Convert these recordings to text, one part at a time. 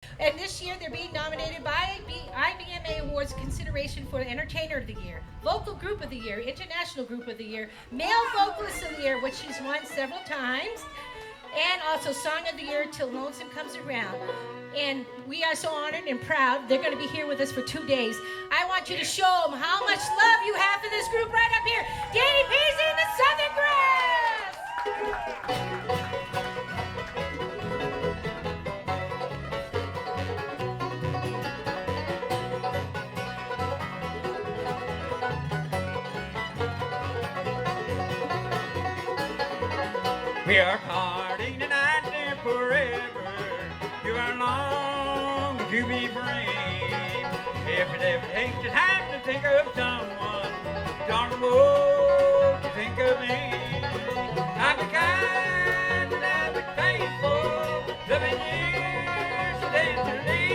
And this year they're being nominated by IBMA Awards consideration for Entertainer of the Year, Vocal Group of the Year, International Group of the Year, Male Vocalist of the Year, which she's won several times, and also Song of the Year Till Lonesome Comes Around. And we are so honored and proud. They're going to be here with us for 2 days. I want you to show them how much love you have for this group right up here. Danny Paisley and the Southern Grass! We are parting tonight and forever. You are long to be brave. If it ever takes the time to think of someone, don't know to think of me. I'll be kind and I'll be faithful, loving you so tenderly.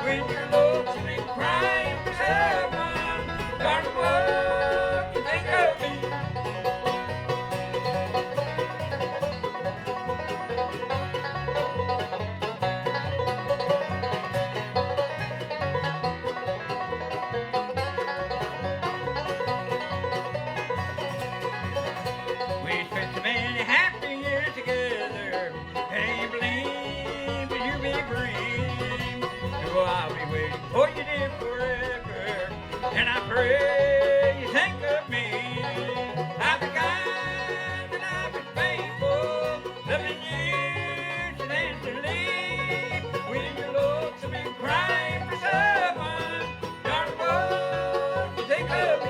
When you're lonesome and crying for someone, don't know to think of me. I'll be waiting for you, dear, forever. And I pray you think of me. I'll be kind and I'll be faithful, loving you so tenderly. When you're lonesome and crying for someone, darling, won't you think of me?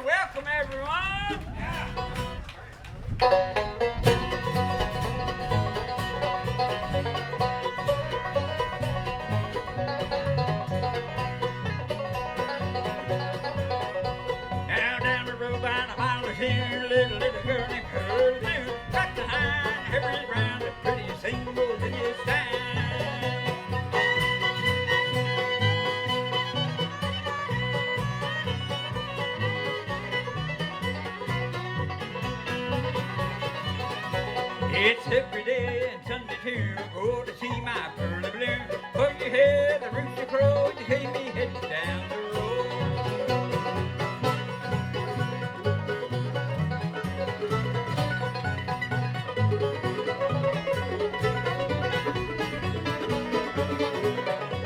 Welcome, everyone. Now down the road by the mile or two, little girl named Pearl Blue, got behind every round the prettiest thing goes in his town. It's every day and Sunday too, go to see my pearly blue. For you hear the rooster crow, you hear me heading down the road.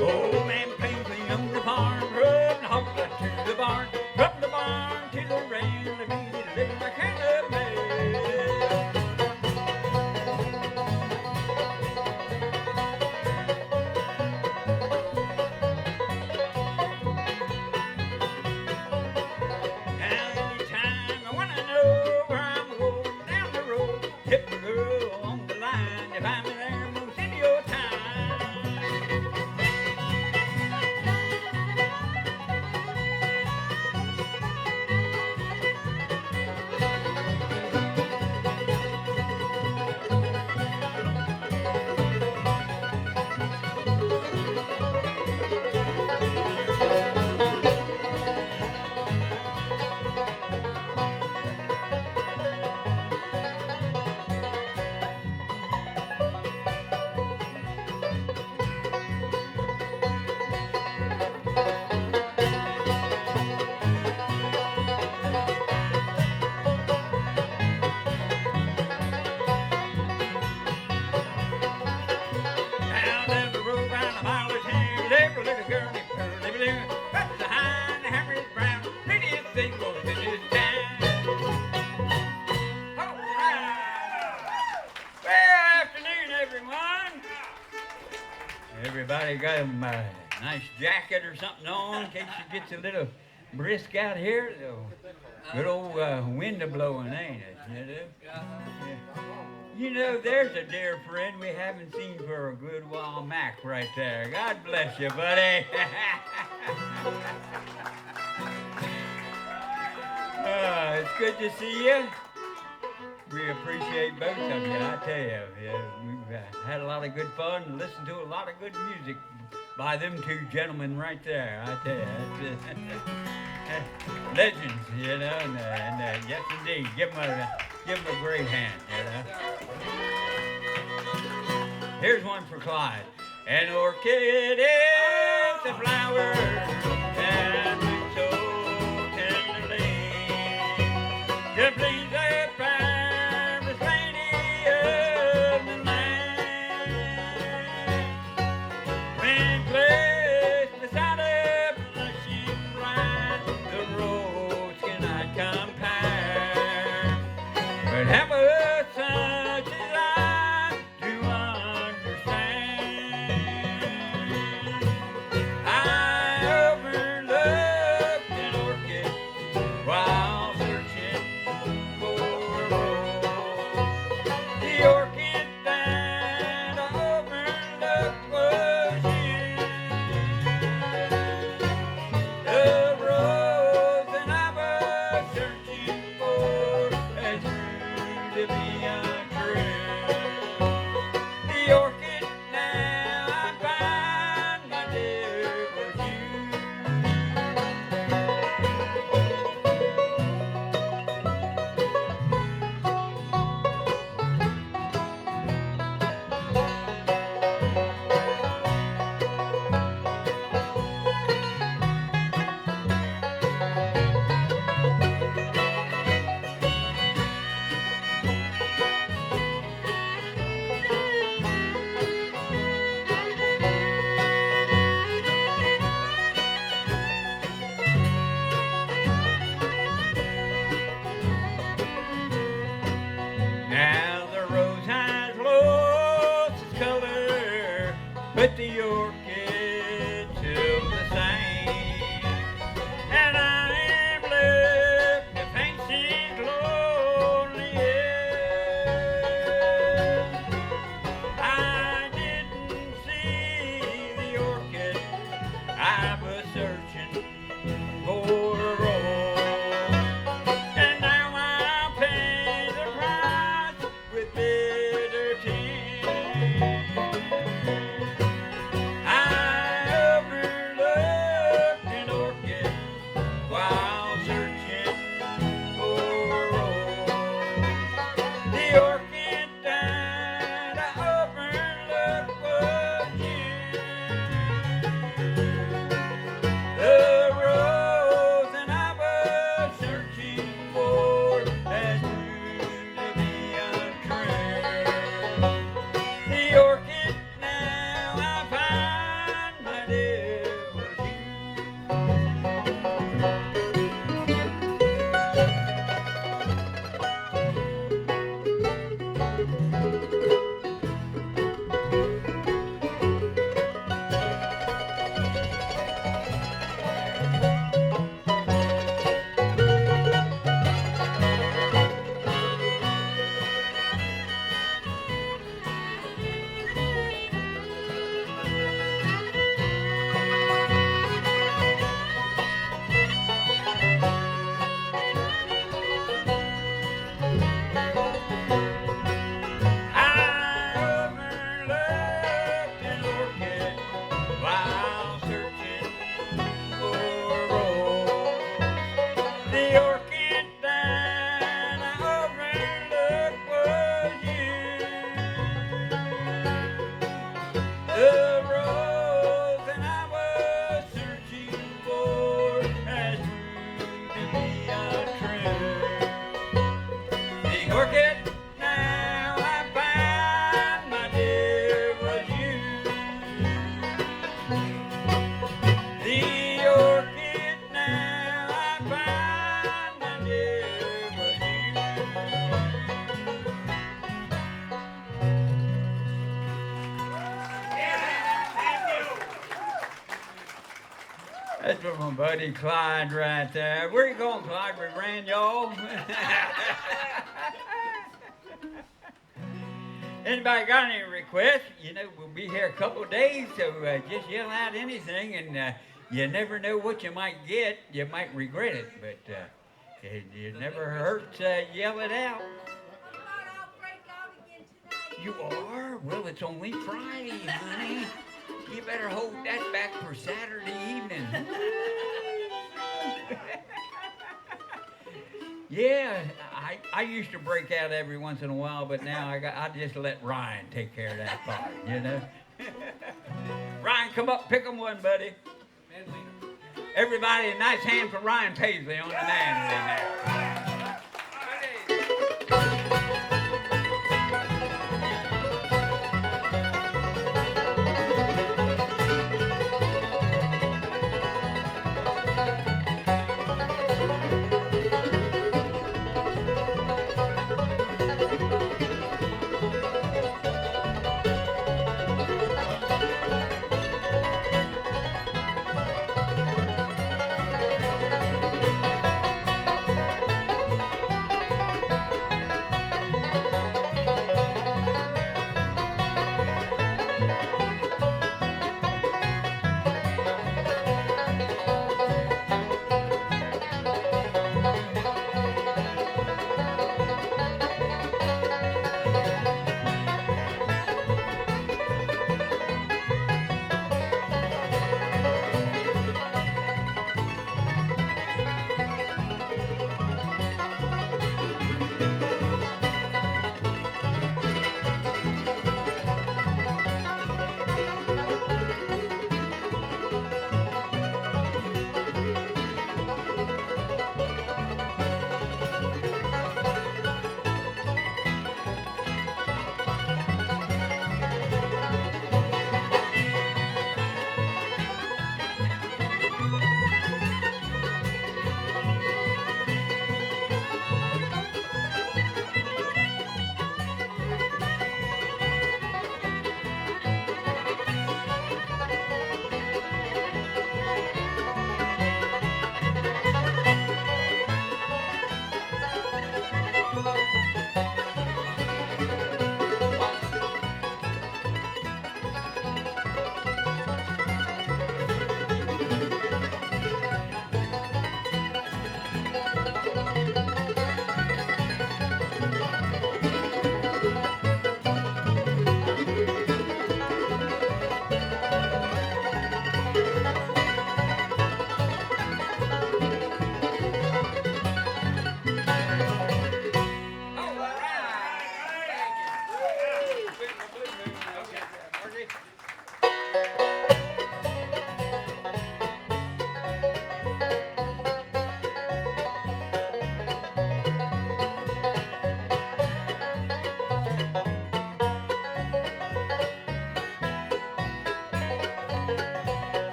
Old man Paisley on the farm, rub the hog to the barn, from the barn to the rail, and me living my kind of man. If I'm there most in your time. Everybody got a nice jacket or something on in case it gets a little brisk out here. Good old wind a blowing, ain't it? You know? Yeah. You know, there's a dear friend we haven't seen for a good while, Mac, right there. God bless you, buddy. It's good to see you. We appreciate both of you, I tell you. Yeah, we've had a lot of good fun and listened to a lot of good music by them two gentlemen right there, I tell you. Legends, you know, and yes, indeed, give them a great hand, you know. Here's one for Clyde. An orchid is a flower that we so tenderly to please the fairest lady of the land. When placed beside a blushing bride, the rose cannot compare. But have a such as I to understand. I overlooked an orchid while searching for a rose. The orchid that I overlooked was you. The rose that I was searching for has proved to be untrue. The orchid now I find, my dear, was you. Now the rose has lost its color, but the orchid still the same. And I am left to face its lonely end. I didn't see the orchid, I was searching for a rose. And now I'll pay the price with bitter tears. I overlooked an orchid while searching for a rose. The orchid that I overlooked was you. The rose that I was searching for has proved to be untrue. The orchid now I find, my dear, was you. I overlooked an orchid while searching for a rose. The orchid that I overlooked was you. The rose that I was searching for has proved to be untrue. The orchid now I find, my dear, was you. The orchid now I find, my dear, was you. That's from my buddy Clyde right there. Where you going, Clyde? We ran y'all. Anybody got any requests? We'll be here a couple of days, so just yell out anything, and you never know what you might get. You might regret it, but it never hurts to yell it out. You are? Well, it's only Friday, honey. You better hold that back for Saturday evening. Yeah, I used to break out every once in a while, but now I just let Ryan take care of that part, Ryan, come up, pick 'em one, buddy. Everybody, a nice hand for Ryan Paisley on the mandolin there.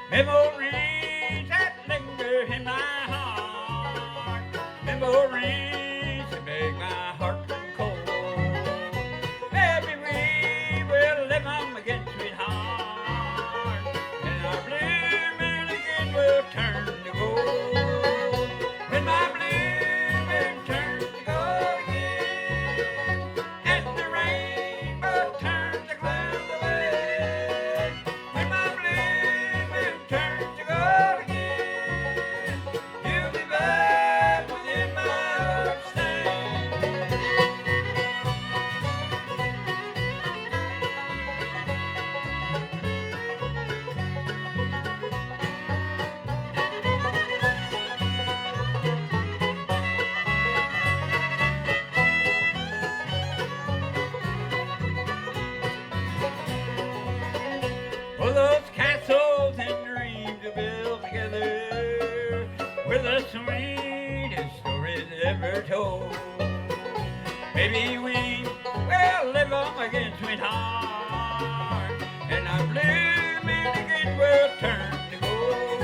Memories that linger in my heart. Memories that make my heart turn cold. Maybe we will live on again, sweetheart, and our blue moon again will turn to gold. When my blue moon turns to gold again, and the rainbow turns the clouds away. When my blue moon turns to gold again, you'll be back within my heart staying. Well, those castles and dreams we built together were the sweetest stories ever told. Maybe we will live on again, sweetheart, and our blue moon again will turn to gold.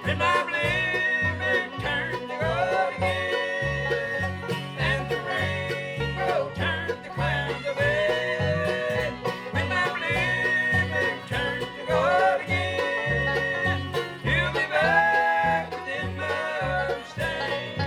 When my blue moon turns to gold again, and the rainbow turns the clouds away. When my blue moon turns to gold again, you'll be back within my heart staying.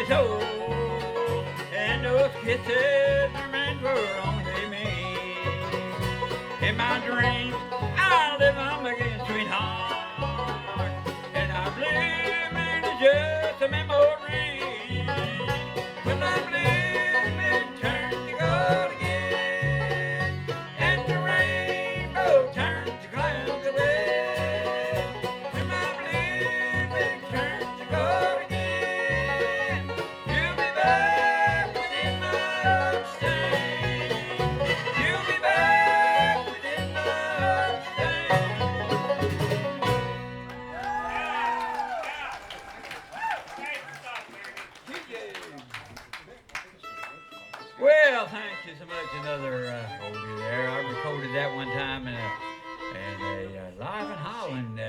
my soul, and those kisses remain for only me. In my dreams, I live on again, sweetheart, and I believe in just a memory. When I believe it turns to gold again, and the rainbow turns to clouds of red. When I believe it turns to gold again, you'll be back within my arms staying. You'll be back within my arms Well, thank you so much. Another oldie there. I recorded that one time in a Live in Holland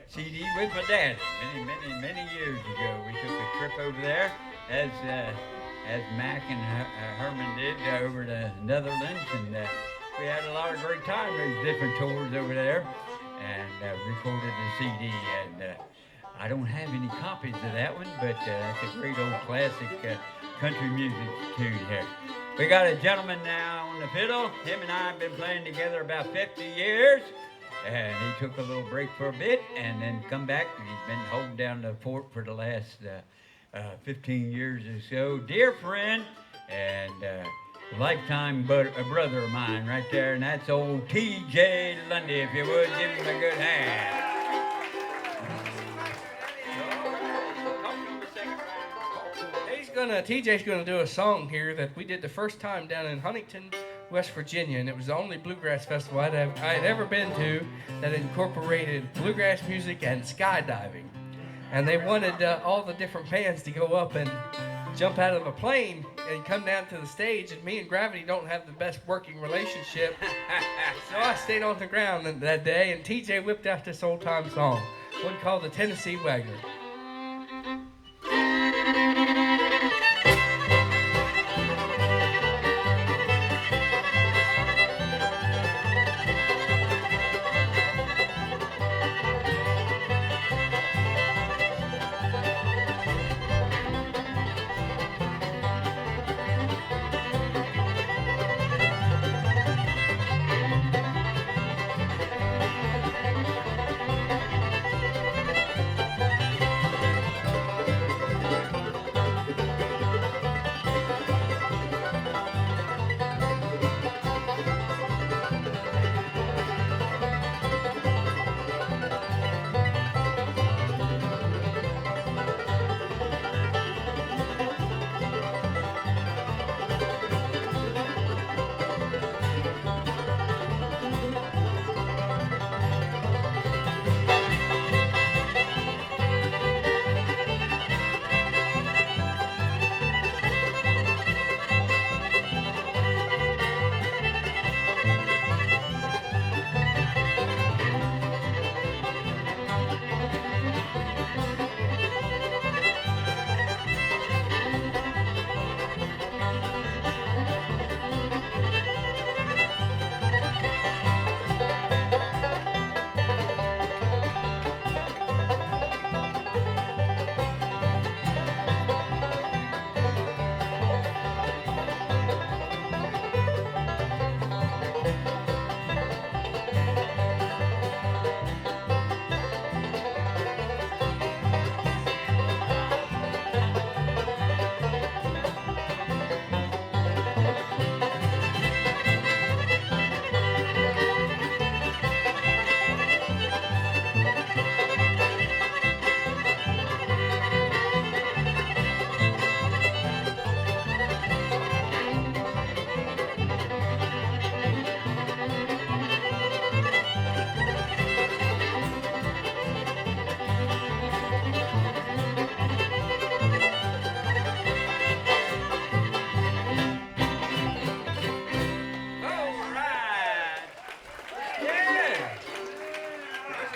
CD with my daddy many years ago. We took a trip over there as Mac and Herman did over to Netherlands, and we had a lot of great time. There's different tours over there, and recorded the CD. And I don't have any copies of that one, but that's a great old classic country music tune here. We got a gentleman now on the fiddle. Him and I have been playing together about 50 years. And he took a little break for a bit and then come back. And he's been holding down the fort for the last 15 years or so. Dear friend and lifetime brother of mine right there. And that's old T.J. Lundy. If you would, give him a good hand. TJ's gonna do a song here that we did the first time down in Huntington, West Virginia, and it was the only bluegrass festival I had ever been to that incorporated bluegrass music and skydiving. And they wanted all the different bands to go up and jump out of a plane and come down to the stage, and me and Gravity don't have the best working relationship. So I stayed on the ground that day, and TJ whipped out this old time song, one called the Tennessee Wagner.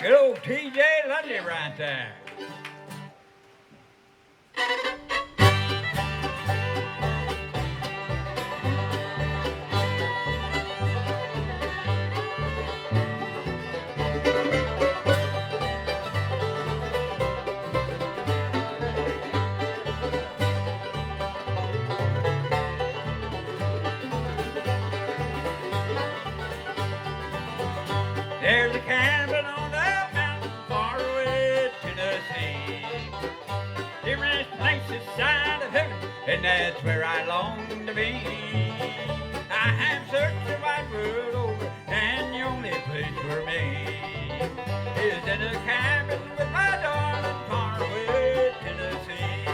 Good old T.J. Lundy right there. There's a cabin on the mountain far away, Tennessee. Dearest place this side of heaven, and that's where I long to be. I have searched the wide world over, and the only place for me is in a cabin with my darling far away, Tennessee.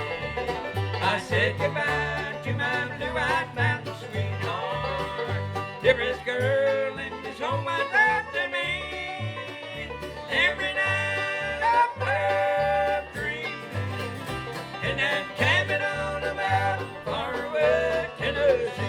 I said goodbye to my blue-eyed mountain sweetheart, dearest girl in this whole wide world to me. Every night I'm up dreaming in that cabin on the mountain far away, Tennessee.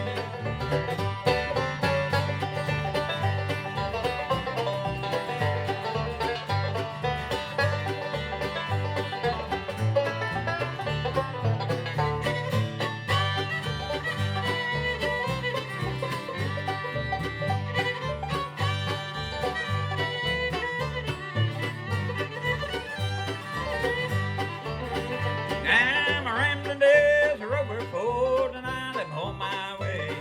Now my rambling days are over for tonight. I'm on my way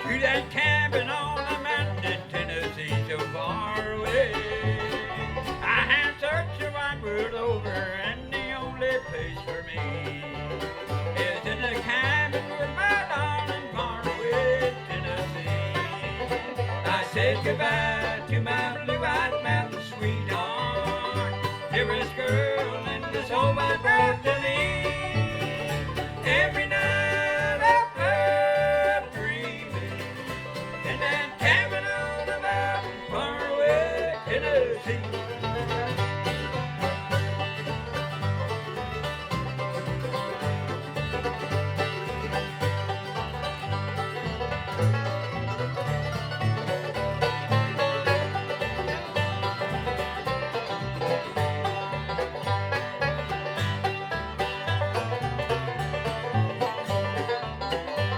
to that cabin on the mountain in Tennessee, so far away. I have searched the wide world over, and the only place for me is in the cabin with my darling far away, Tennessee. I said goodbye to my blue-eyed mountain sweetheart, dearest girl in this whole wide world to me. Every night I'm up dreaming in that cabin on the mountain far away, Tennessee.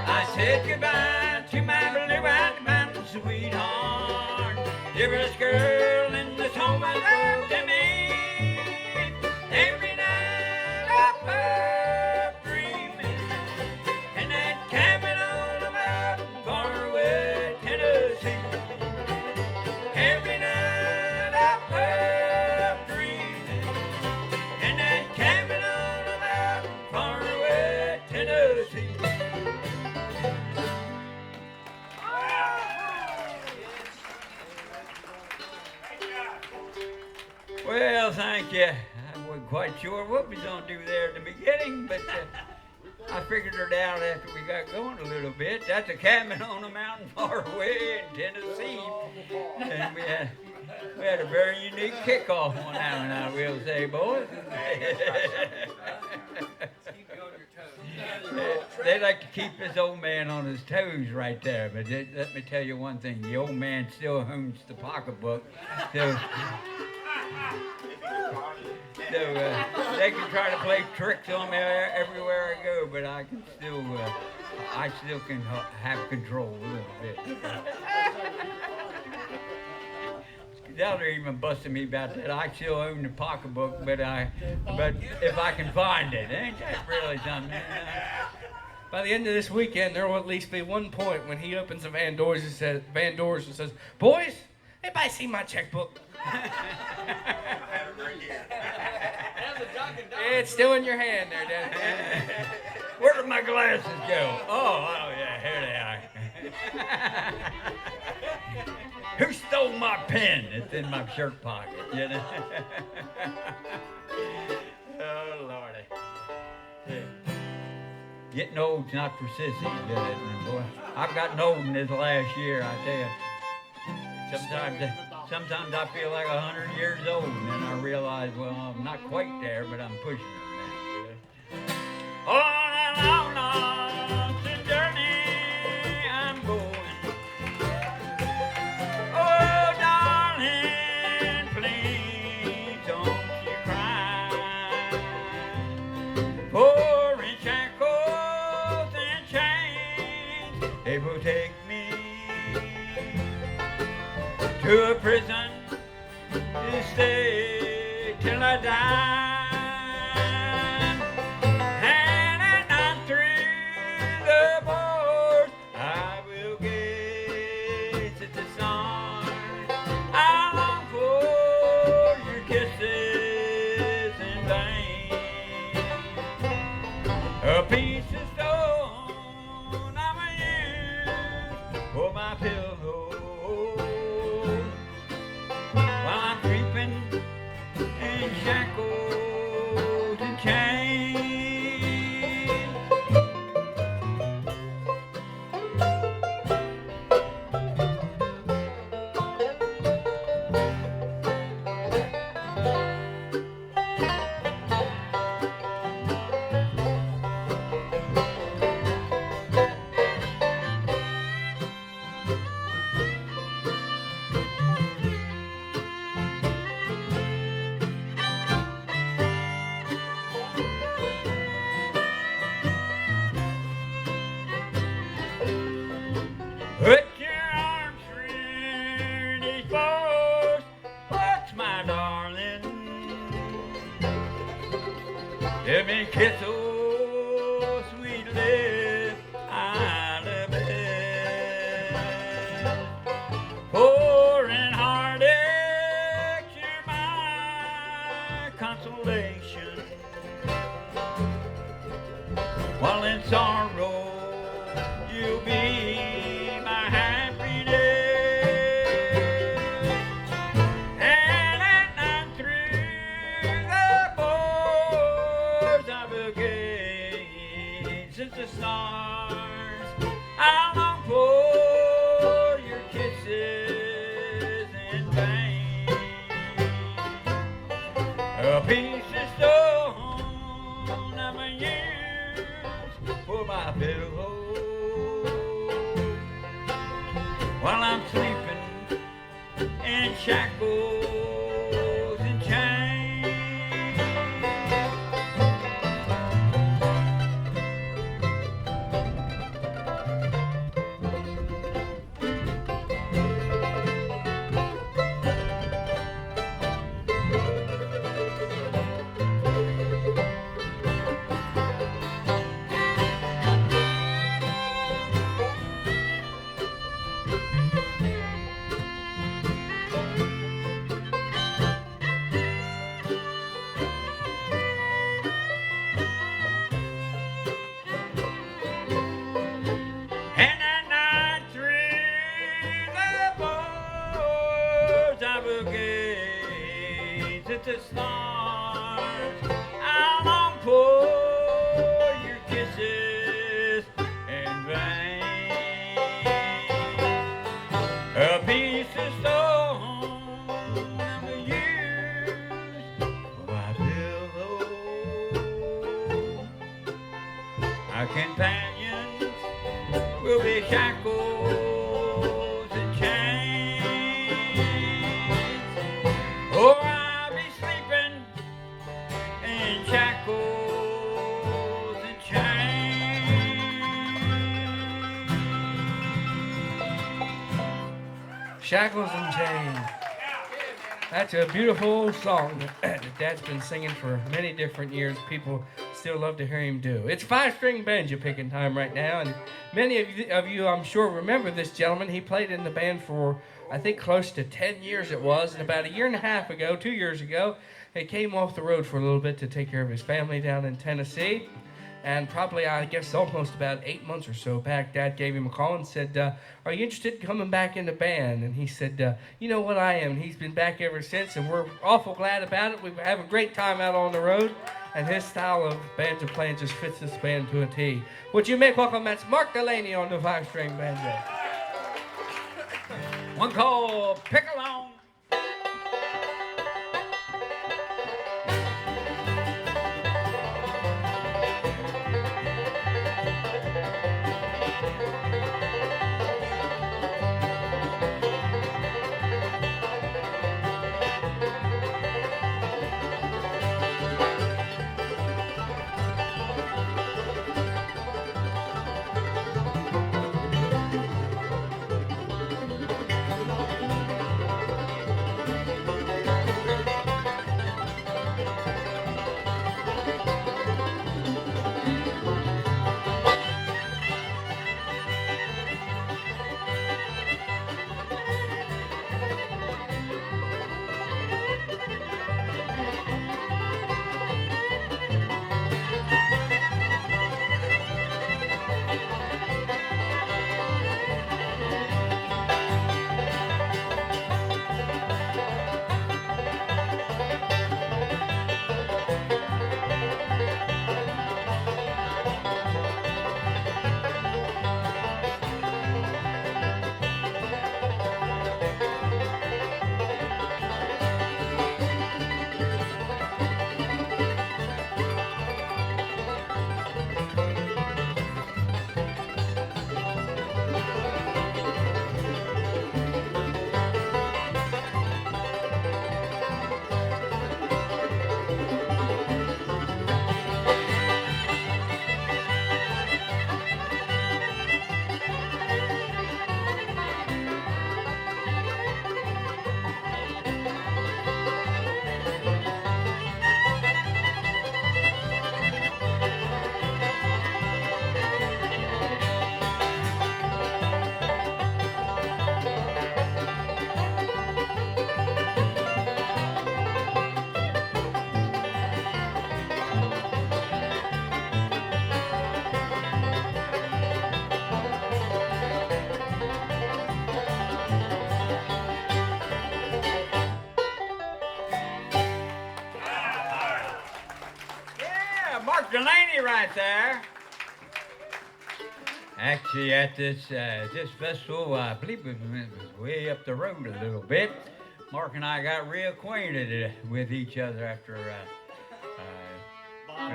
I said goodbye to my blue-eyed mountain sweetheart, dearest girl in this whole wide world to me. Every night I'm up dreaming in that cabin on the mountain far away, Tennessee. Every night I'm up dreaming in that cabin on the mountain far away, Tennessee. Well, thank you. I wasn't quite sure what we was going to do there at the beginning, but I figured it out after we got going a little bit. That's a cabin on a mountain far away in Tennessee. And we had a very unique kickoff on that one, I will say, boys. They like to keep this old man on his toes right there, but let me tell you one thing. The old man still owns the pocketbook. So they can try to play tricks on me everywhere I go, but I still can have control a little bit. Y'all are even busting me about that. I still own the pocketbook, but if I can find it, ain't that really something? By the end of this weekend, there will at least be 1 point when he opens the van doors and says, "Boys, anybody see my checkbook?" It's still in your hand there, Daddy. Where did my glasses go? Oh yeah, here they are. Who stole my pen? It's in my shirt pocket, you know. Oh Lordy. Getting old's not for sissies, boy. I've gotten old in this last year, I tell you. Sometimes I feel like 100 years old, and then I realize, well, I'm not quite there, but I'm pushing it now. On a long, long journey I'm going. Oh, darling, please don't you cry. For in shackles and chains, they will take me to a prison to stay till I die. And at night through the bars I will gaze at the sun. I force. What's my darling? Let me kiss oh sweet lips I love it. Pouring heartaches, you're my consolation. While in sorrow, you'll be my happiness. And at night through the bars of a gate, since the stars, I long for your kisses in vain. A piece of stone of a use for my pillow while I'm sleeping in shackles and chains. And at night through the bars of a gate, at the stars, I long for your kisses in vain. A piece of stone never used for my pillow. Our companions will be shackles and chains. Or I'll be sleeping in shackles and chains. Shackles and Chains. That's a beautiful song that Dad's been singing for many different years. People still love to hear him do. It's five-string banjo picking time right now, and many of you, I'm sure, remember this gentleman. He played in the band for, I think, close to 10 years it was, and about a year and a half ago, 2 years ago, he came off the road for a little bit to take care of his family down in Tennessee. And probably, I guess, almost about 8 months or so back, Dad gave him a call and said, are you interested in coming back in the band? And he said, you know what, I am. And he's been back ever since, and we're awful glad about it. We have a great time out on the road, and his style of banjo playing just fits this band to a T. Would you make welcome, that's Mark Delaney on the five-string banjo. One called Pick Along. Delaney right there. Actually, at this festival, I believe it was way up the road a little bit. Mark and I got reacquainted with each other after a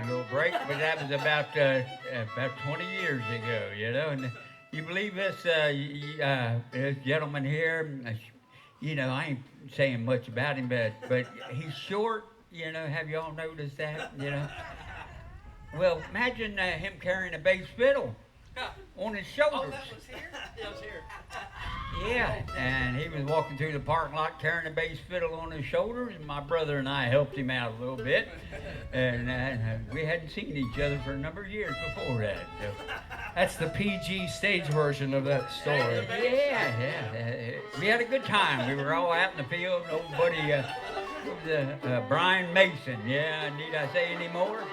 little break, but that was about 20 years ago, you know. And you believe this gentleman here? You know, I ain't saying much about him, but he's short. You know, have y'all noticed that? You know. Well, imagine him carrying a bass fiddle on his shoulders. Oh, that was here? That was here. Yeah, and he was walking through the parking lot carrying a bass fiddle on his shoulders, and my brother and I helped him out a little bit. And we hadn't seen each other for a number of years before that. So. That's the PG stage version of that story. Yeah. We had a good time. We were all out in the field. Old buddy, Brian Mason. Yeah, need I say any more?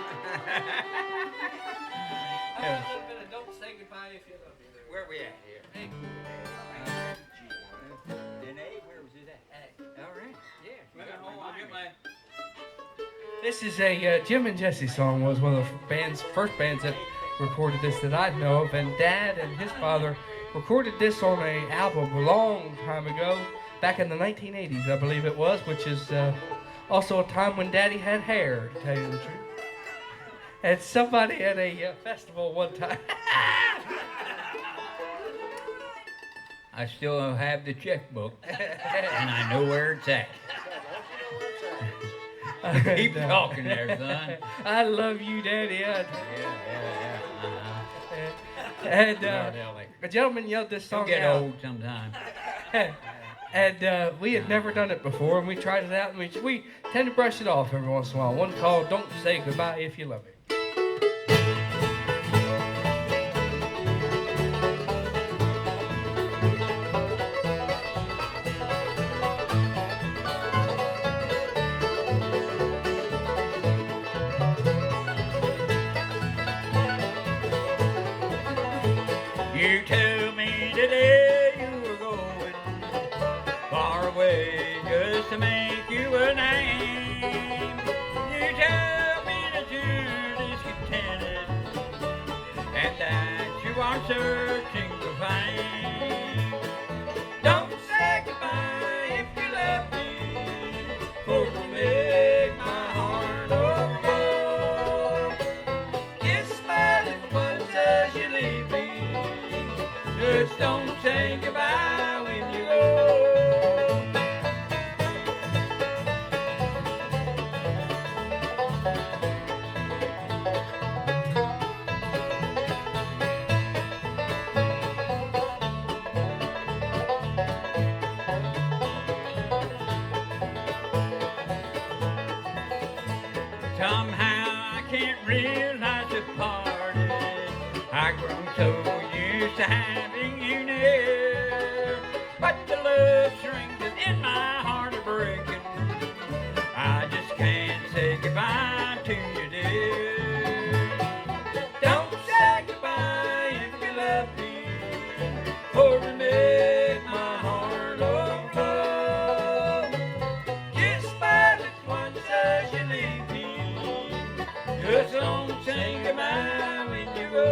Don't say goodbye if you love me. Where we at here? Hey. Where was it at? All right. Yeah. This is a Jim and Jesse song. Was one of the first bands that recorded this that I know of, and Dad and his father recorded this on an album a long time ago, back in the 1980s, I believe it was, which is also a time when Daddy had hair, to tell you the truth. And somebody at a festival one time. I still have the checkbook, and I know where it's at. Keep talking there, son. I love you, Daddy. Yeah. And a gentleman yelled this song Don't get out. old sometime. And we had never done it before, and we tried it out, and we tend to brush it off every once in a while. One called "Don't Say Goodbye If You Love Me." You tell me today you were going far away just to make you a name. You tell me that you're discontented and that you are searching for fame. Don't say goodbye if you love me, for it'll make my heart overflow. Kiss my lips once as you leave me. Just don't say goodbye when you go. Somehow I can't realize the party. I grown so used to having you near, but the love strings in my heart are breaking. I just can't say goodbye to you, dear. Don't say goodbye if you love me, for to make my heart overflow. Kiss my lips once as you leave me. Just don't say goodbye when you go.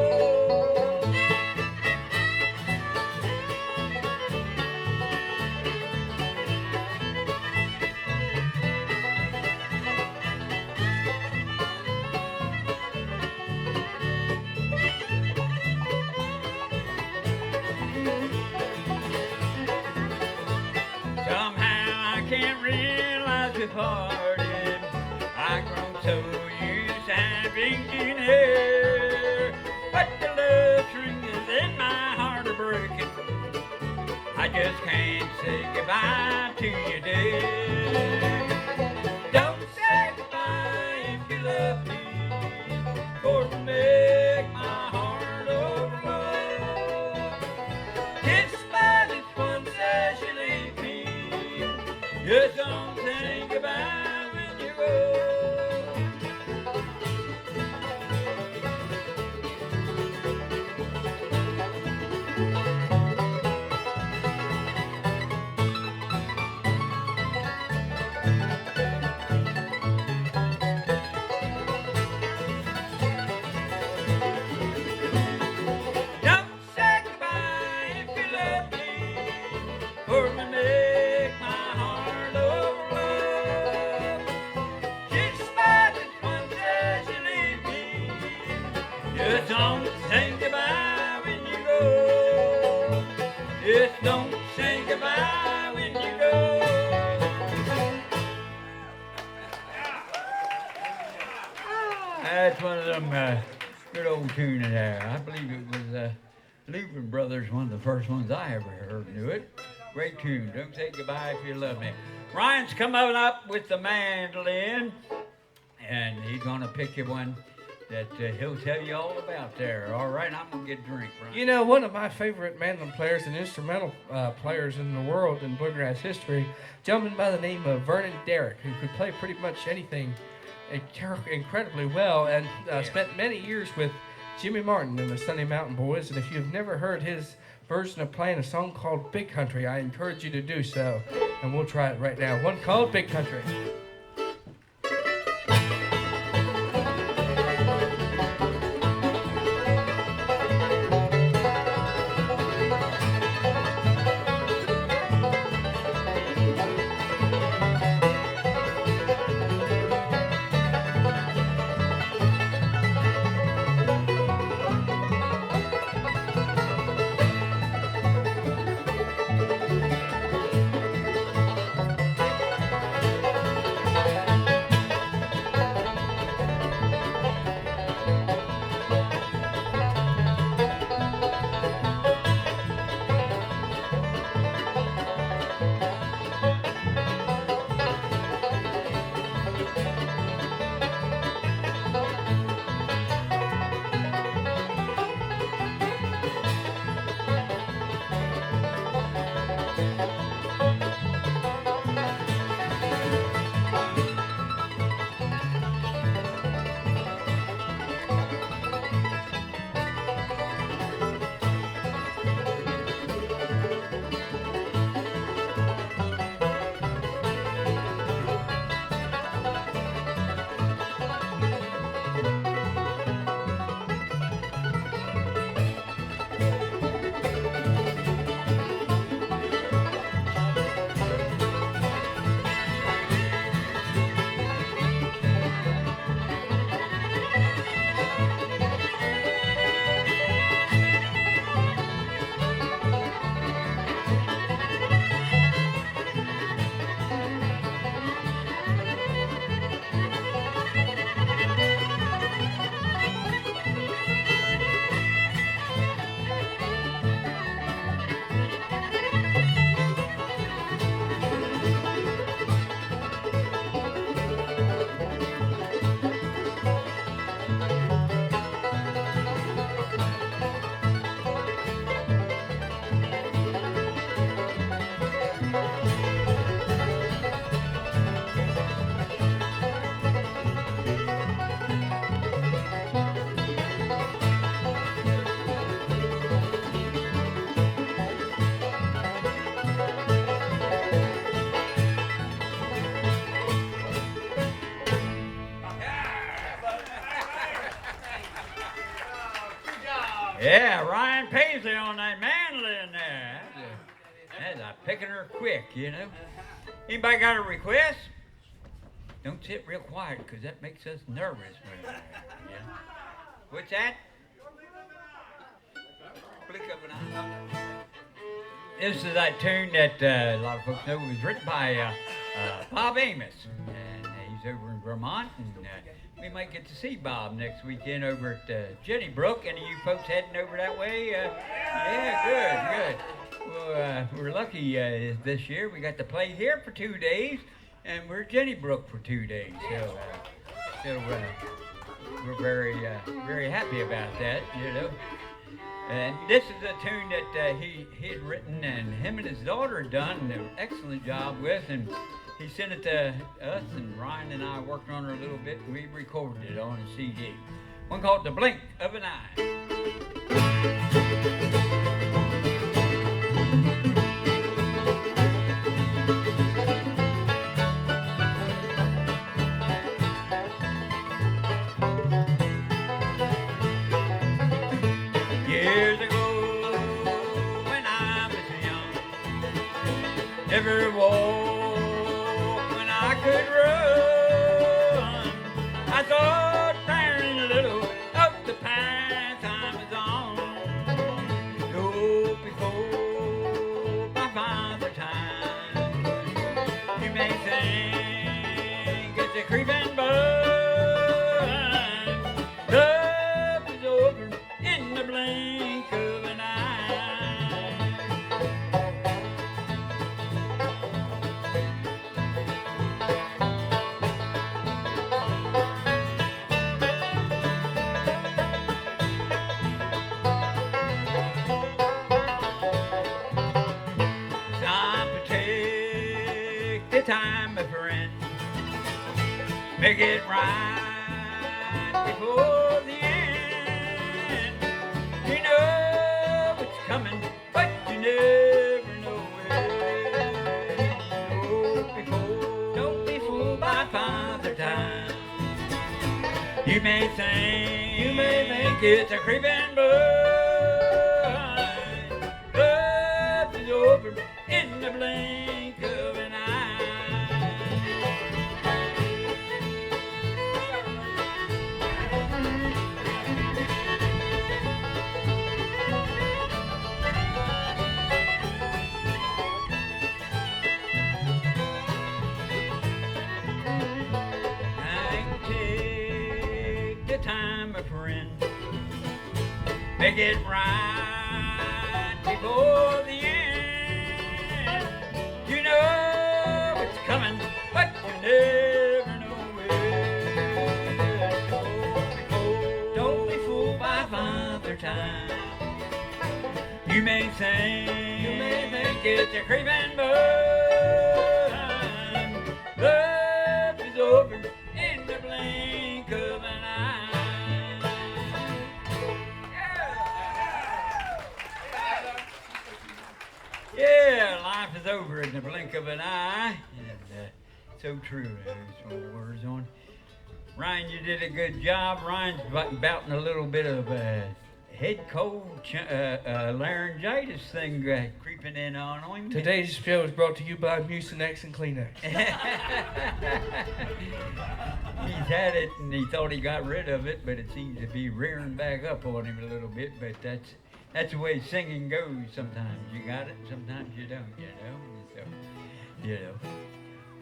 Somehow I can't realize the party. I grown so used to having you near, but the love strings in my heart are breaking. I just can't say goodbye to you, dear. Don't say goodbye if you love me, for to make my heart overflow. Kiss my lips once as you leave me. Just don't say goodbye when you go. one of them good old tunes there. I believe it was Louvin Brothers, one of the first ones I ever heard do it. Great tune. Don't say goodbye if you love me. Ryan's coming up with the mandolin, and he's gonna pick you one that he'll tell you all about there. All right, I'm gonna get a drink, Ryan. You know, one of my favorite mandolin players and instrumental players in the world in bluegrass history, a gentleman by the name of Vernon Derrick, who could play pretty much anything incredibly well, and spent many years with Jimmy Martin and the Sunny Mountain Boys. And if you've never heard his version of playing a song called Big Country, I encourage you to do so. And we'll try it right now. One called Big Country. Yeah, Ryan Paisley on that mandolin there. That's a picking her quick, you know. Anybody got a request? Don't sit real quiet, because that makes us nervous. Yeah. What's that? Flick of an eye. This is that tune that a lot of folks know was written by Bob Amos. And he's over in Vermont, and we might get to see Bob next weekend over at Jenny Brook. Any of you folks heading over that way? Yeah, good. Well, we're lucky this year. We got to play here for 2 days, and we're at Jenny Brook for 2 days. So we're very happy about that, you know. And this is a tune that he had written, and him and his daughter had done an excellent job with, and he sent it to us, and Ryan and I worked on it a little bit, and we recorded it on a CD. One called The Blink of an Eye. Years ago, when I was young, never walked when I could run. I thought firing a little up the pine time is on. Go before time, my friend. Make it right before the end. You know it's coming, but you never know it. Don't be fooled by Father Time. You may think it's a creeping blood. Love is over in the blink of an eye. Time, my friend. Make it right before the end. You know it's coming, but you never know it. Don't be fooled by Father Time. You may think it's a creeping bud. Love is over in the blink of an eye. Yeah, life is over in the blink of an eye. And so true. There's some words on. Ryan, you did a good job. Ryan's bouting a little bit of head cold laryngitis thing creeping in on him. Today's show is brought to you by Mucinex and Kleenex. He's had it and he thought he got rid of it, but it seems to be rearing back up on him a little bit. But that's the way singing goes. Sometimes you got it, sometimes you don't. So,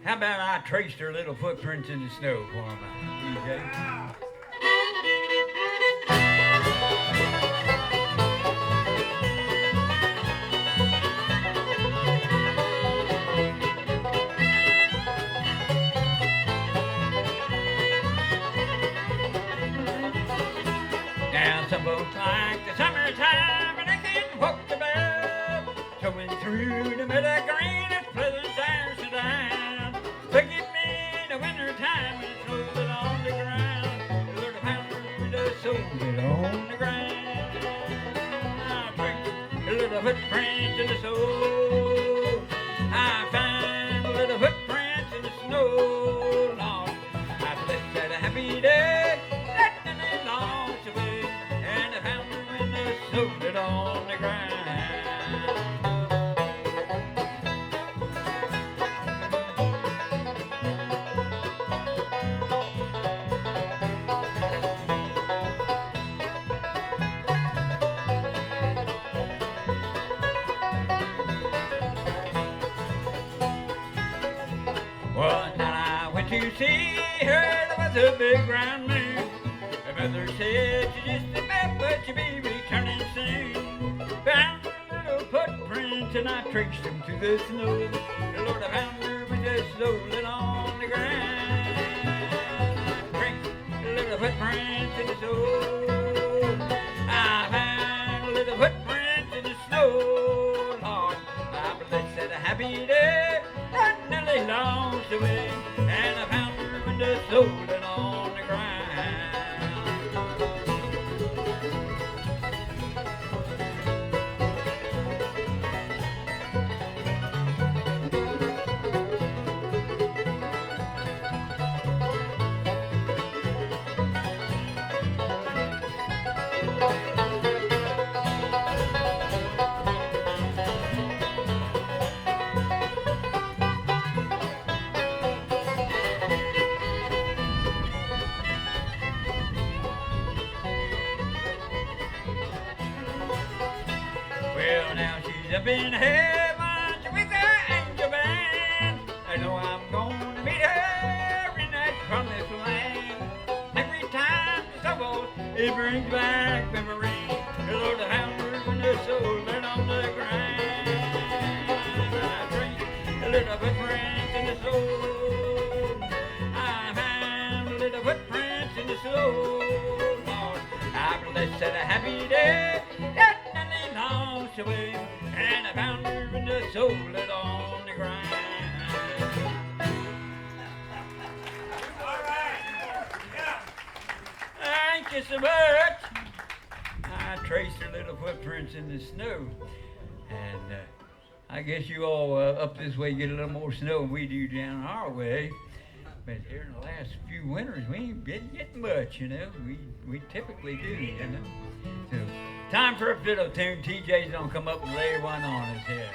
How about I traced her little footprints in the snow for him, DJ? Now some folks like the summertime and they can walk the bed, going through the meadow green and pleasant as to down. Look at me in the wintertime when it's rolling on the ground. The little pounder just sold it on the ground. I break a little footprints in the snow. I find a little footprints in the snow. Lord, I bless that happy day. Sold it on the ground. One night I went to see her, there was a big round moon. My mother said she just about but you be returning soon. Found a little footprint and I traced them to the snow. Lord, I found her with just rolling on the ground. Traced a little footprint in the snow. I found a little footprint in the snow. Lord, I bless that happy day. I nearly lost the way, and I found her with just rolling on the ground. Well, now she's up in heaven with her angel band. I know I'm gonna meet her in that promised land. Every time the stumble, it brings back memories. The Lord, the hounders and the soul and on the ground. I drink a little footprints in the soul. I found a little footprints in the soul. Lord, I bless that happy day. Lost away, and I found her in the soul on the ground. so much. I traced her little footprints in the snow. And I guess you all up this way get a little more snow than we do down our way. But here in the last few winters, we ain't been getting much, you know. We typically do, you know. So, time for a fiddle tune. TJ's gonna come up and lay one on us here.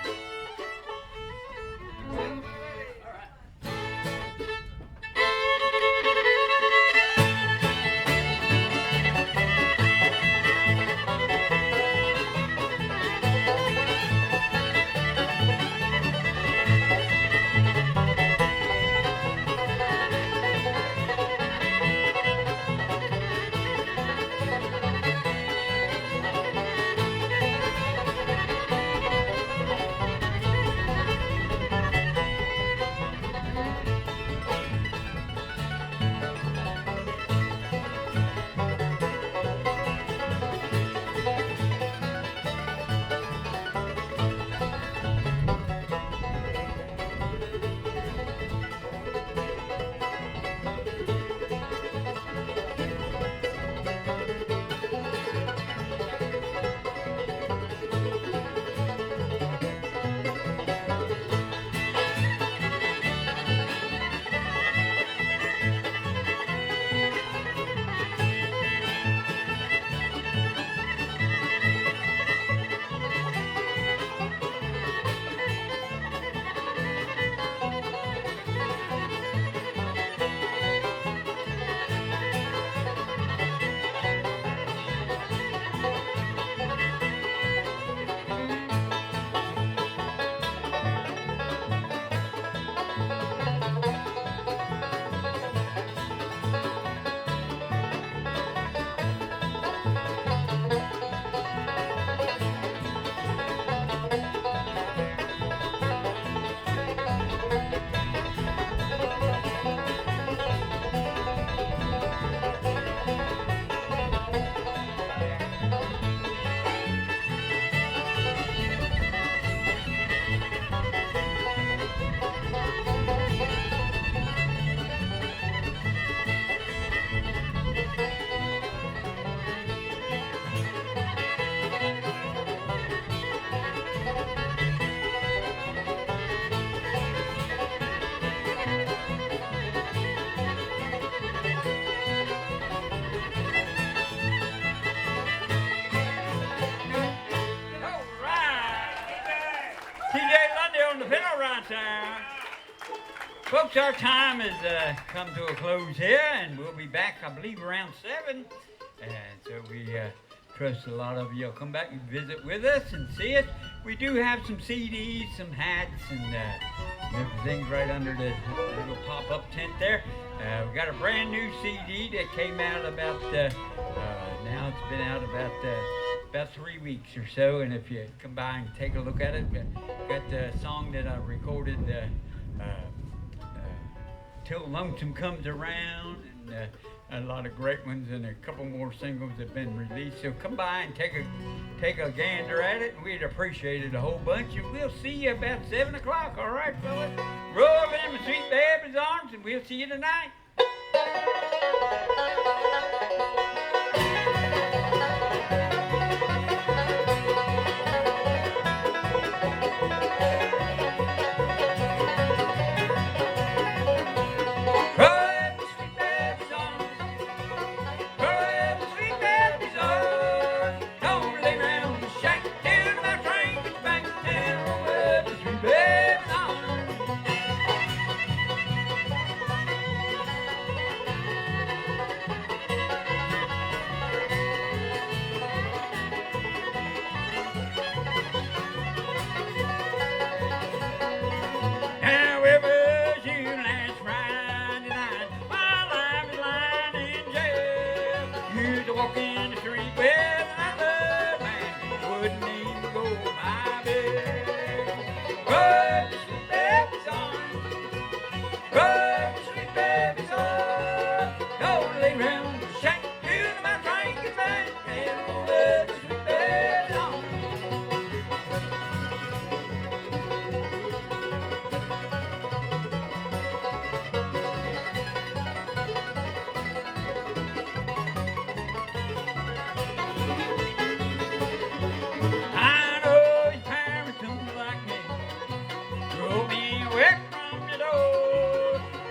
Folks, our time has come to a close here, and we'll be back, I believe, around 7. And so we trust a lot of you will come back and visit with us and see us. We do have some CDs, some hats, and everything's right under the little pop-up tent there. We got a brand new CD that came out about, now it's been out about 3 weeks or so, and if you come by and take a look at it, we got the song that I recorded, Till Lonesome Comes Around, and a lot of great ones, and a couple more singles have been released. So come by and take a gander at it, and we'd appreciate it a whole bunch. And we'll see you about 7 o'clock, all right, fellas? Roll in my sweet baby's arms, and we'll see you tonight.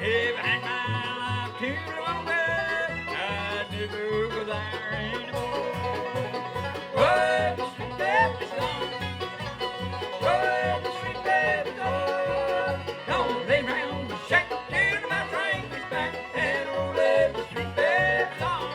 If I had my life too longer, I'd never go there anymore. Whoa, the sweet baby's gone. Whoa, the sweet baby's gone. Don't lay round the shack till my train gets back and roll up the sweet baby's on.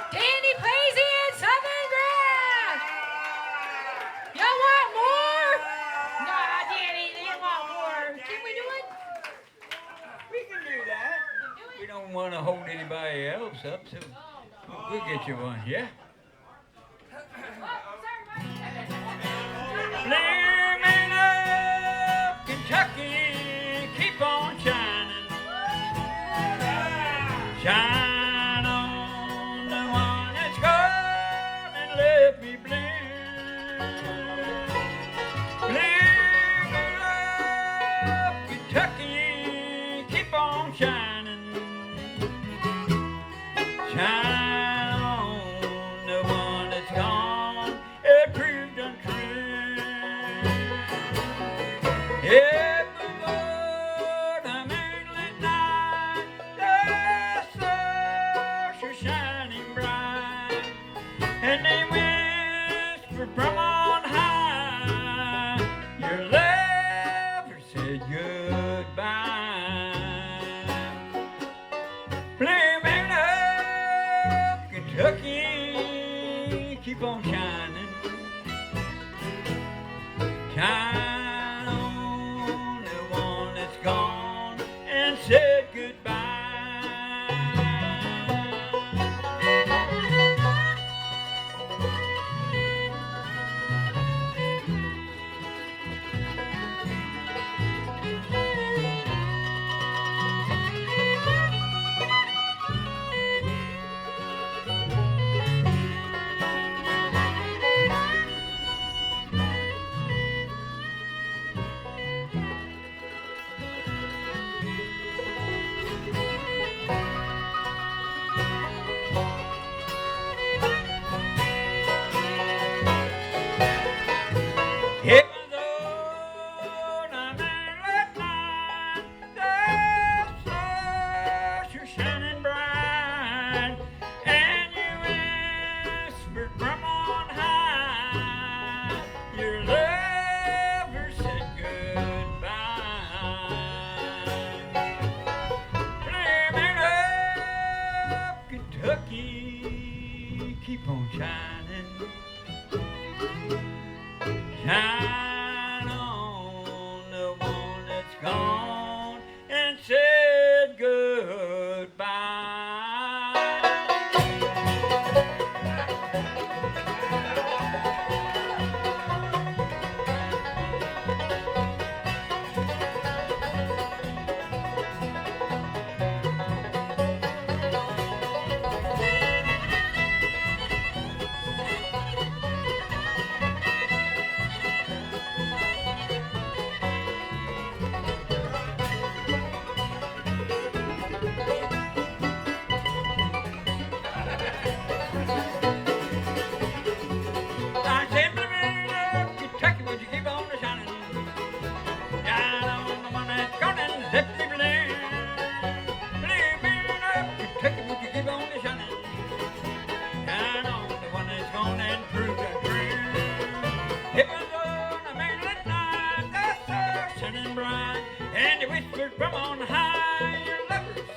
Danny Paisley and Southern Grass! Y'all want more? Nah, Danny, they want more. Can we do it? We can do that. We don't want to hold anybody else up, so we'll get you one, yeah? Flaming up Kentucky, keep on shining. Shine on the one that's gone and left me blue. Flaming up Kentucky, keep on shining. Shine on the one that's gone, it proved untrue. Every morning, a moonlit night, the stars are shining bright, and they whisper from on high, your lover said goodbye. Flaming up Kentucky, keep on shining. Shine on the one that's gone and said goodbye. It was on a moonlit night, the stars were shining bright, and you whispered from on high, your lover said goodbye. Flaming up Kentucky, keep on shining. Shine on the one that's gone and said goodbye.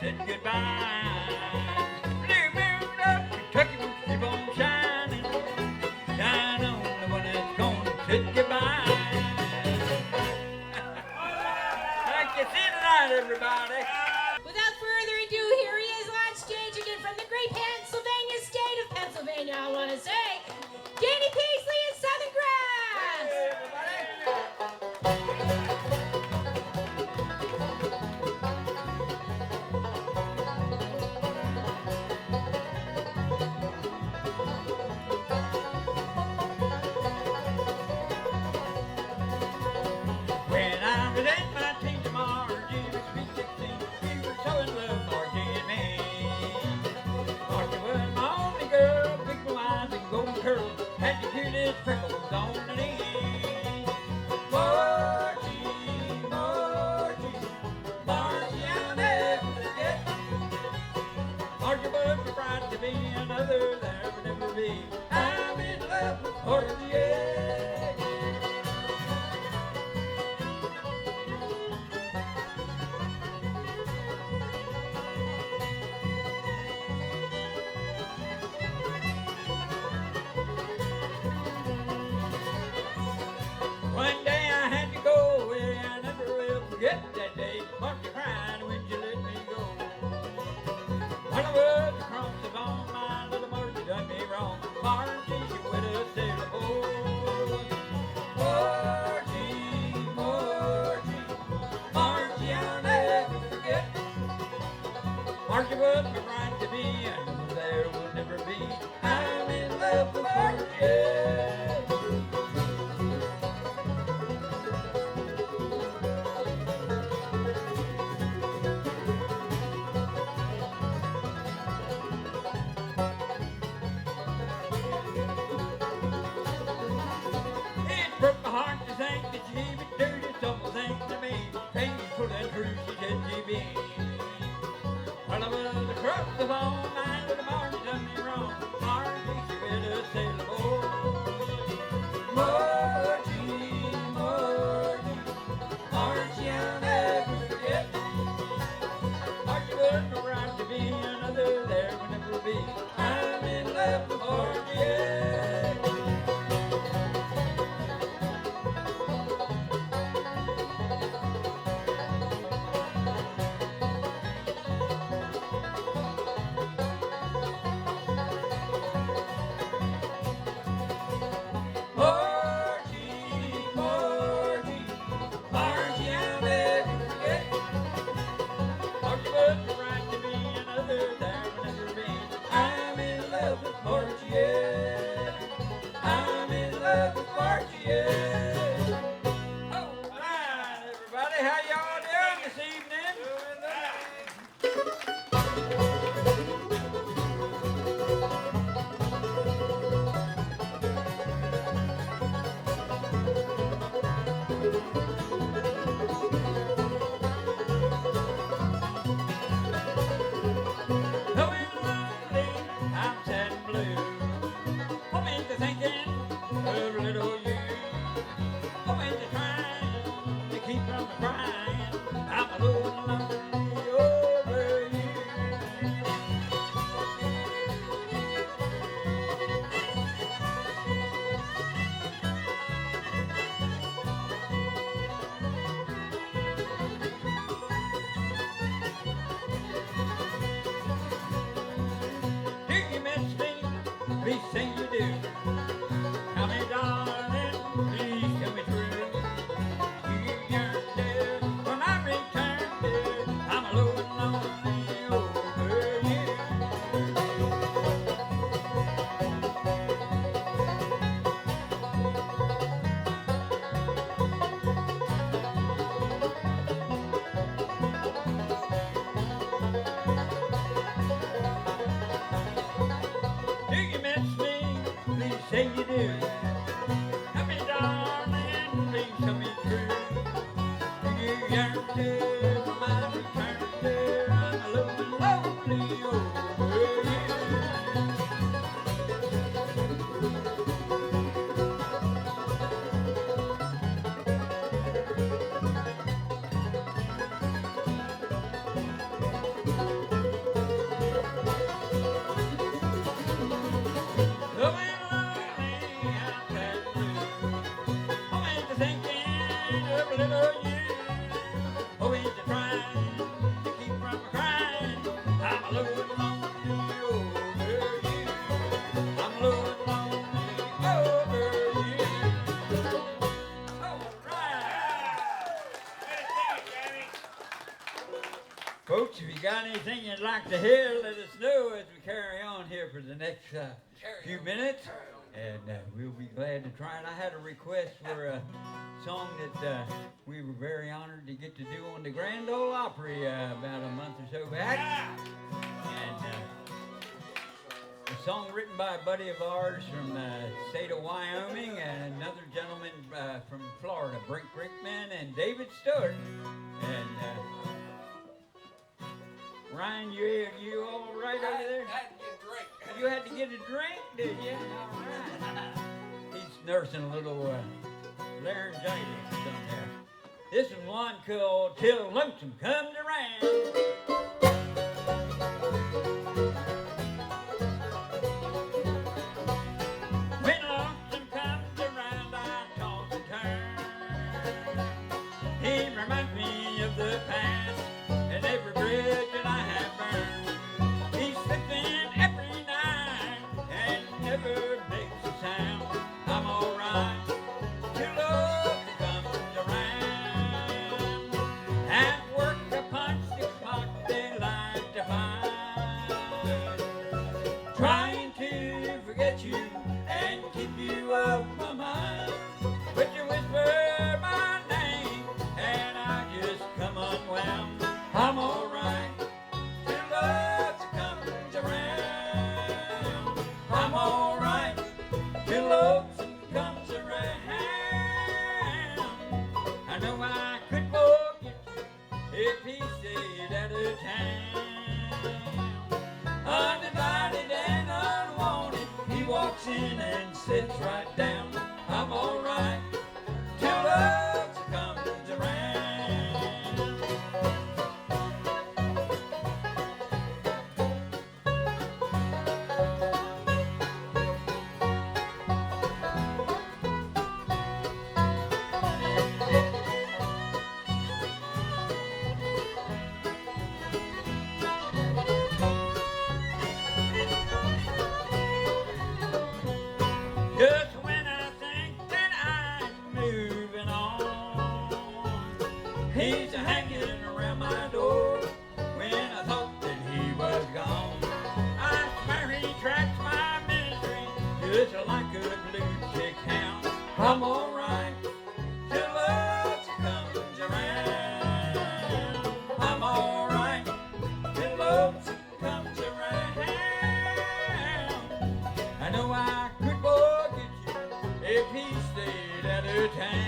Said goodbye. Thank you. See you tonight, everybody. Without further ado, here he is on stage again from the great Pennsylvania state of Pennsylvania, I want to say, Danny Paisley and Southern Grass. Hey, everybody. Margie was my bride to be, and there will never be. I'm in love with Margie. Broke my heart to think that she would do this awful thing to me. Painful and true, she said she be. Well, I was across the phone line with the Margie done me wrong. Margie, she better sail aboard. Margie, Margie, Margie, I'll never forget. Margie was my bride to be, another there will never be. I'm in love with Margie. Folks, if you got anything you'd like to hear, let us know as we carry on here for the next few minutes. And we'll be glad to try it. I had a request for a song that we were very honored to get to do on the Grand Ole Opry about a month or so back. And a song written by a buddy of ours from the state of Wyoming and another gentleman from Florida, Brink Brinkman and David Stewart. And Ryan, you all right over there? I had to get a drink. You had to get a drink, did you? All right. He's nursing a little laryngitis down there. This is one called Till Lonesome Comes Around. When lonesome comes around, I toss and turn. He reminds me of the past and every bridge that I have burned. He slips in every night and never makes a sound. I'm alright till love comes around. At work I punch the clock, they like to find. He's hanging around my door when I thought that he was gone. I swear he tracks my misery just like a blue tick hound. I'm alright till love comes around. I'm alright till love comes around. I know I could forget you if he stayed out of town.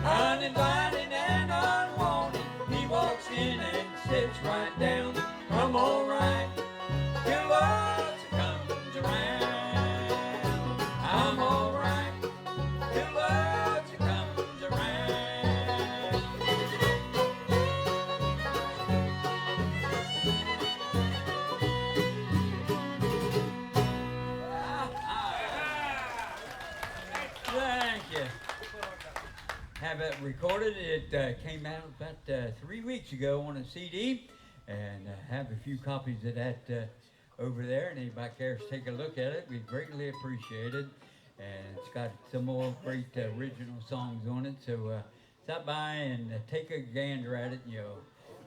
Uninvited and unwanted, he walks in and sits right down. I'm alright till love comes around. I'm alright till love comes around. Thank you. Have it recorded. It came out about 3 weeks ago on a CD, and have a few copies of that over there. And anybody cares to take a look at it, we'd greatly appreciate it. And it's got some more great original songs on it. So stop by and take a gander at it.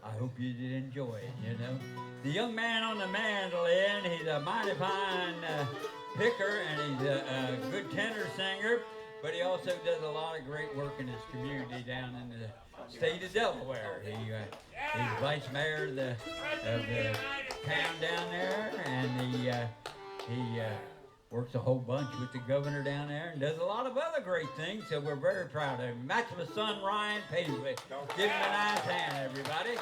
I hope you did enjoy it. The young man on the mandolin, he's a mighty fine picker, and he's a good tenor singer. But he also does a lot of great work in his community down in the state of Delaware. He's vice mayor of the town down there, and he works a whole bunch with the governor down there and does a lot of other great things, so we're very proud of him. That's my son, Ryan Paisley. Give him a nice hand, everybody.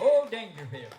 Old Dangerfield.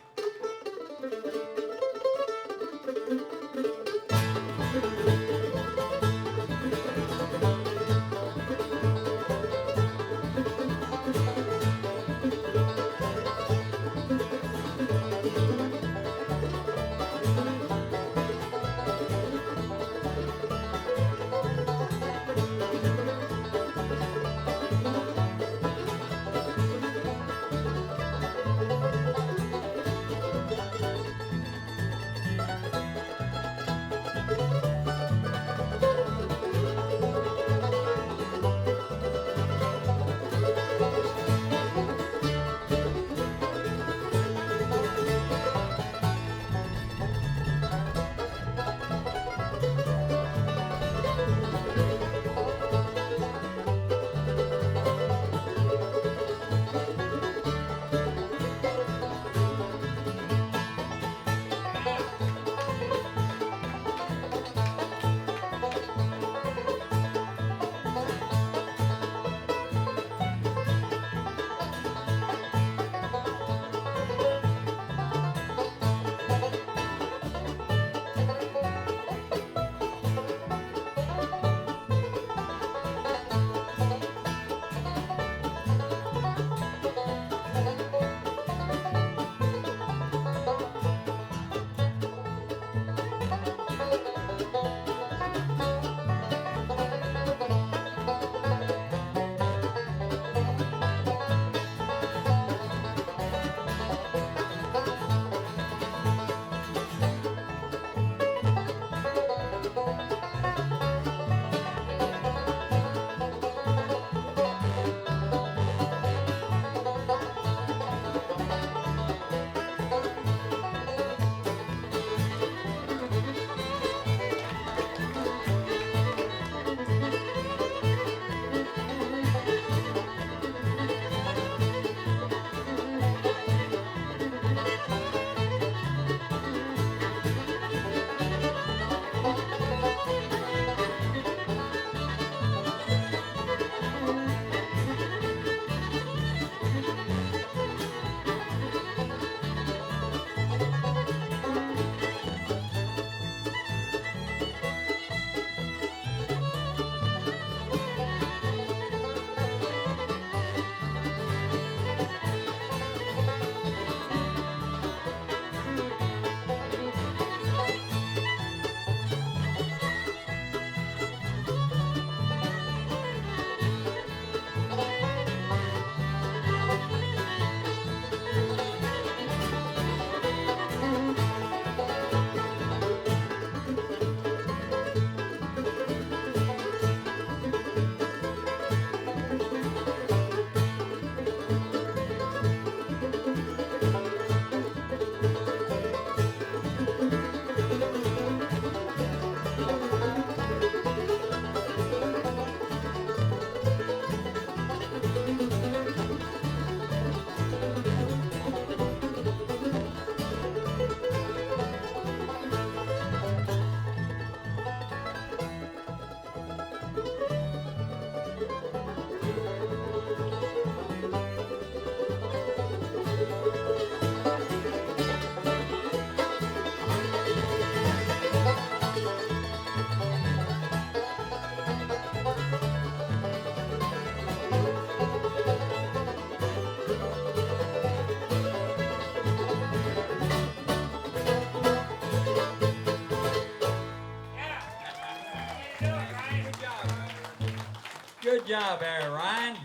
Good job there, Ryan.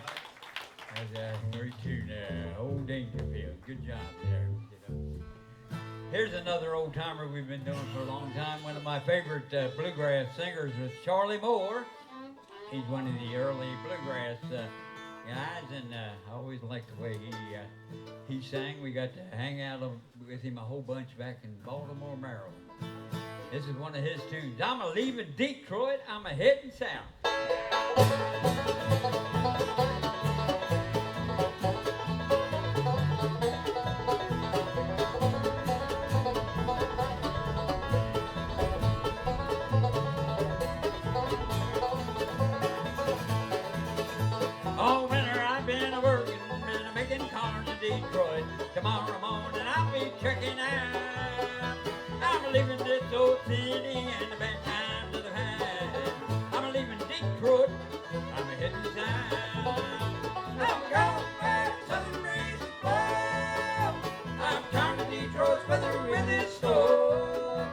That's a great tune there. Old Dangerfield. Good job there. Here's another old timer we've been doing for a long time. One of my favorite bluegrass singers was Charlie Moore. He's one of the early bluegrass guys, and I always liked the way he sang. We got to hang out with him a whole bunch back in Baltimore, Maryland. This is one of his tunes. I'm a leaving Detroit, I'm a heading south. All winter I've been working, been making cars in Detroit. Tomorrow morning I'll be checking out. I'm leaving this old city and the bad times of the past. I'm leaving Detroit, I'm heading south. I'm going back southern breeze and blow. I'm tired of Detroit's weather with its snow.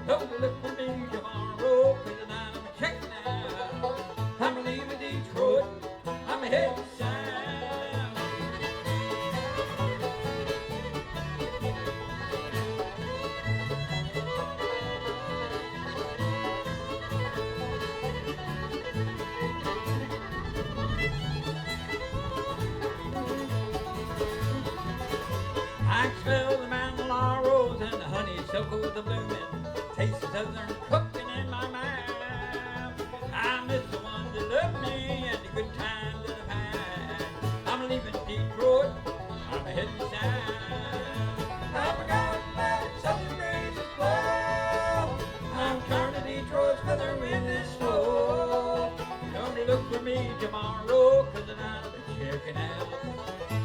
Don't look for me tomorrow, 'cause tonight I'm checking out. I'm leaving Detroit, I'm heading south. I smell the mountain laurels and the honeysuckle, the blooming, taste of southern cooking in my mouth. I miss the ones that love me and the good times that I've had. I'm leaving Detroit, I'm heading south. I'm going back, southern breeze is blow. I'm tired of Detroit's weather with this snow. Don't look for me tomorrow, 'cause tonight I'm checking out.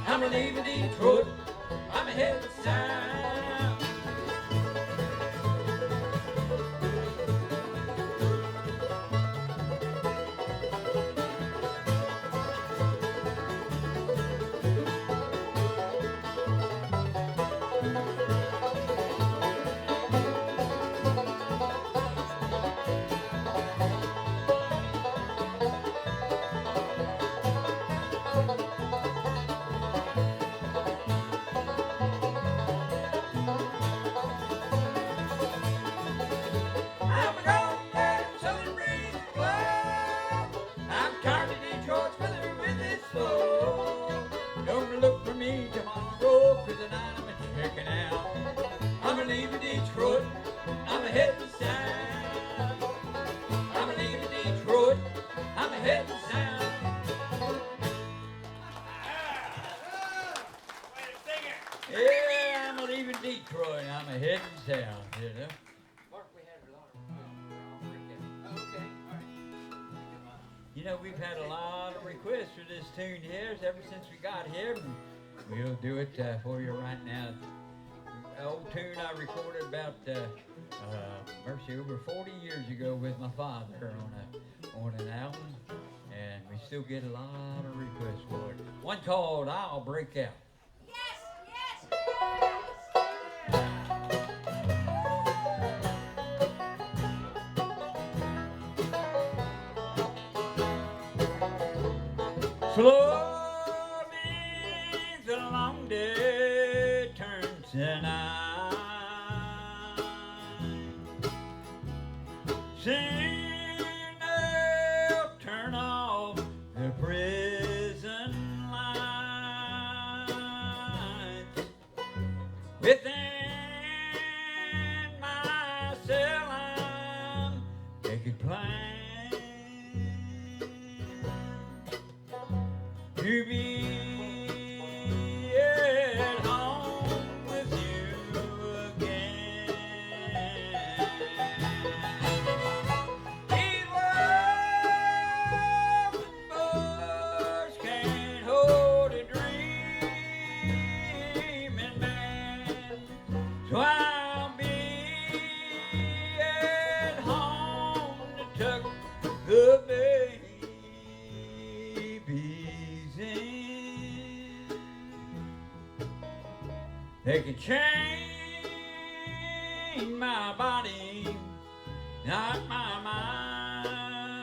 I'm leaving Detroit, I'm heading south. I'm going back, southern breeze is blow. I'm tired of Detroit's weather with its snow. Don't look for me tomorrow, 'cause tonight I'm checking out. I'm leaving Detroit, I'm heading south. I'm leaving Detroit, I'm heading south. Yeah, I'm leaving Detroit, I'm heading south, you know. You know, we've had a lot of requests for this tune here ever since we got here. We'll do it for you right now. An old tune I recorded about, over 40 years ago with my father on an album. And we still get a lot of requests for it. One called I'll Break Out. Slowly the long day turns to night. Soon they'll turn off the prison lights. Within my cell I'm making plans to be at home with you again. These loving boys can't hold a dreaming man, so I'll be at home to tuck the babies in. They can chain my body, not my mind.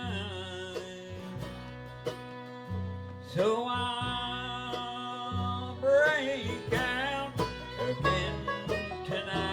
So I'll break out again tonight.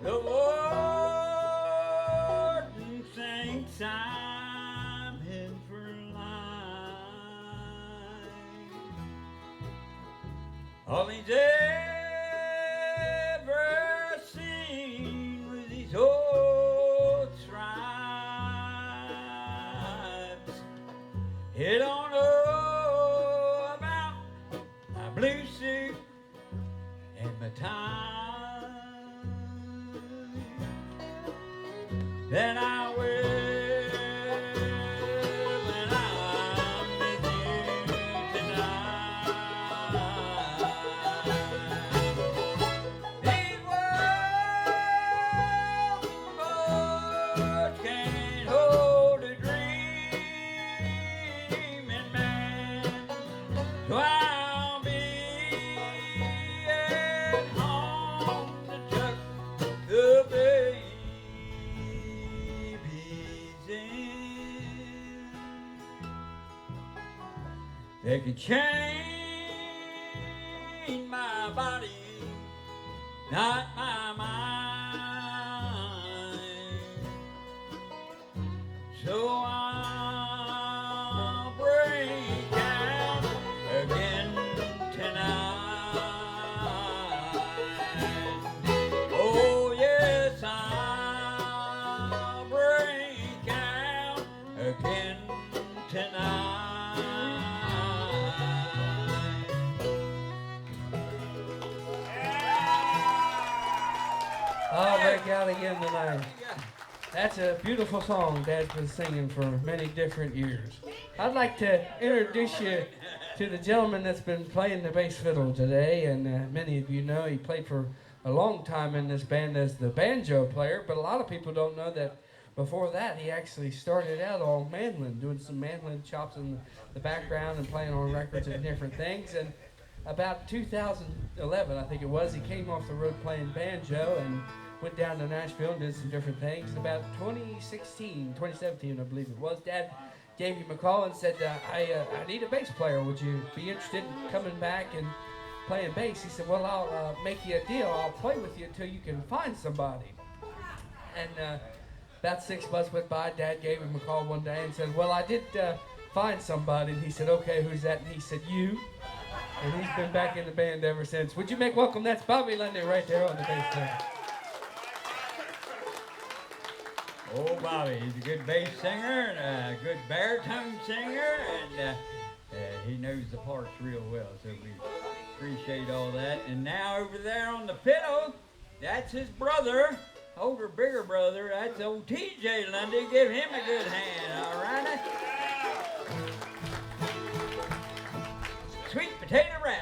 The warden thinks I'm in for life. All he's ever seen was these old stripes. He don't know about my blue suit and my tie. Then I will when I'm with you tonight. These words can't hold a dreaming man. So I'll be at home to tuck the baby. They can change my body, not my mind. So I'll break out again tonight. Oh yes, I'll break out again tonight. I'll break out again tonight. That's a beautiful song Dad's been singing for many different years. I'd like to introduce you to the gentleman that's been playing the bass fiddle today, and many of you know he played for a long time in this band as the banjo player, but a lot of people don't know that before that he actually started out on mandolin, doing some mandolin chops in the background and playing on records and different things. And about 2011, I think it was, he came off the road playing banjo and went down to Nashville and did some different things. About 2017, I believe it was, Dad gave him a call and said, I need a bass player. Would you be interested in coming back and playing bass? He said, well, I'll make you a deal. I'll play with you until you can find somebody. And about 6 months went by. Dad gave him a call one day and said, well, I did find somebody. And he said, okay, who's that? And he said, you. And he's been back in the band ever since. Would you make welcome? That's Bobby Lundy right there on the bass player. Oh, Bobby, he's a good bass singer and a good baritone singer, and he knows the parts real well, so we appreciate all that. And now over there on the fiddle, that's his brother, older, bigger brother. That's old TJ Lundy. Give him a good hand, all right? Sweet potato rice.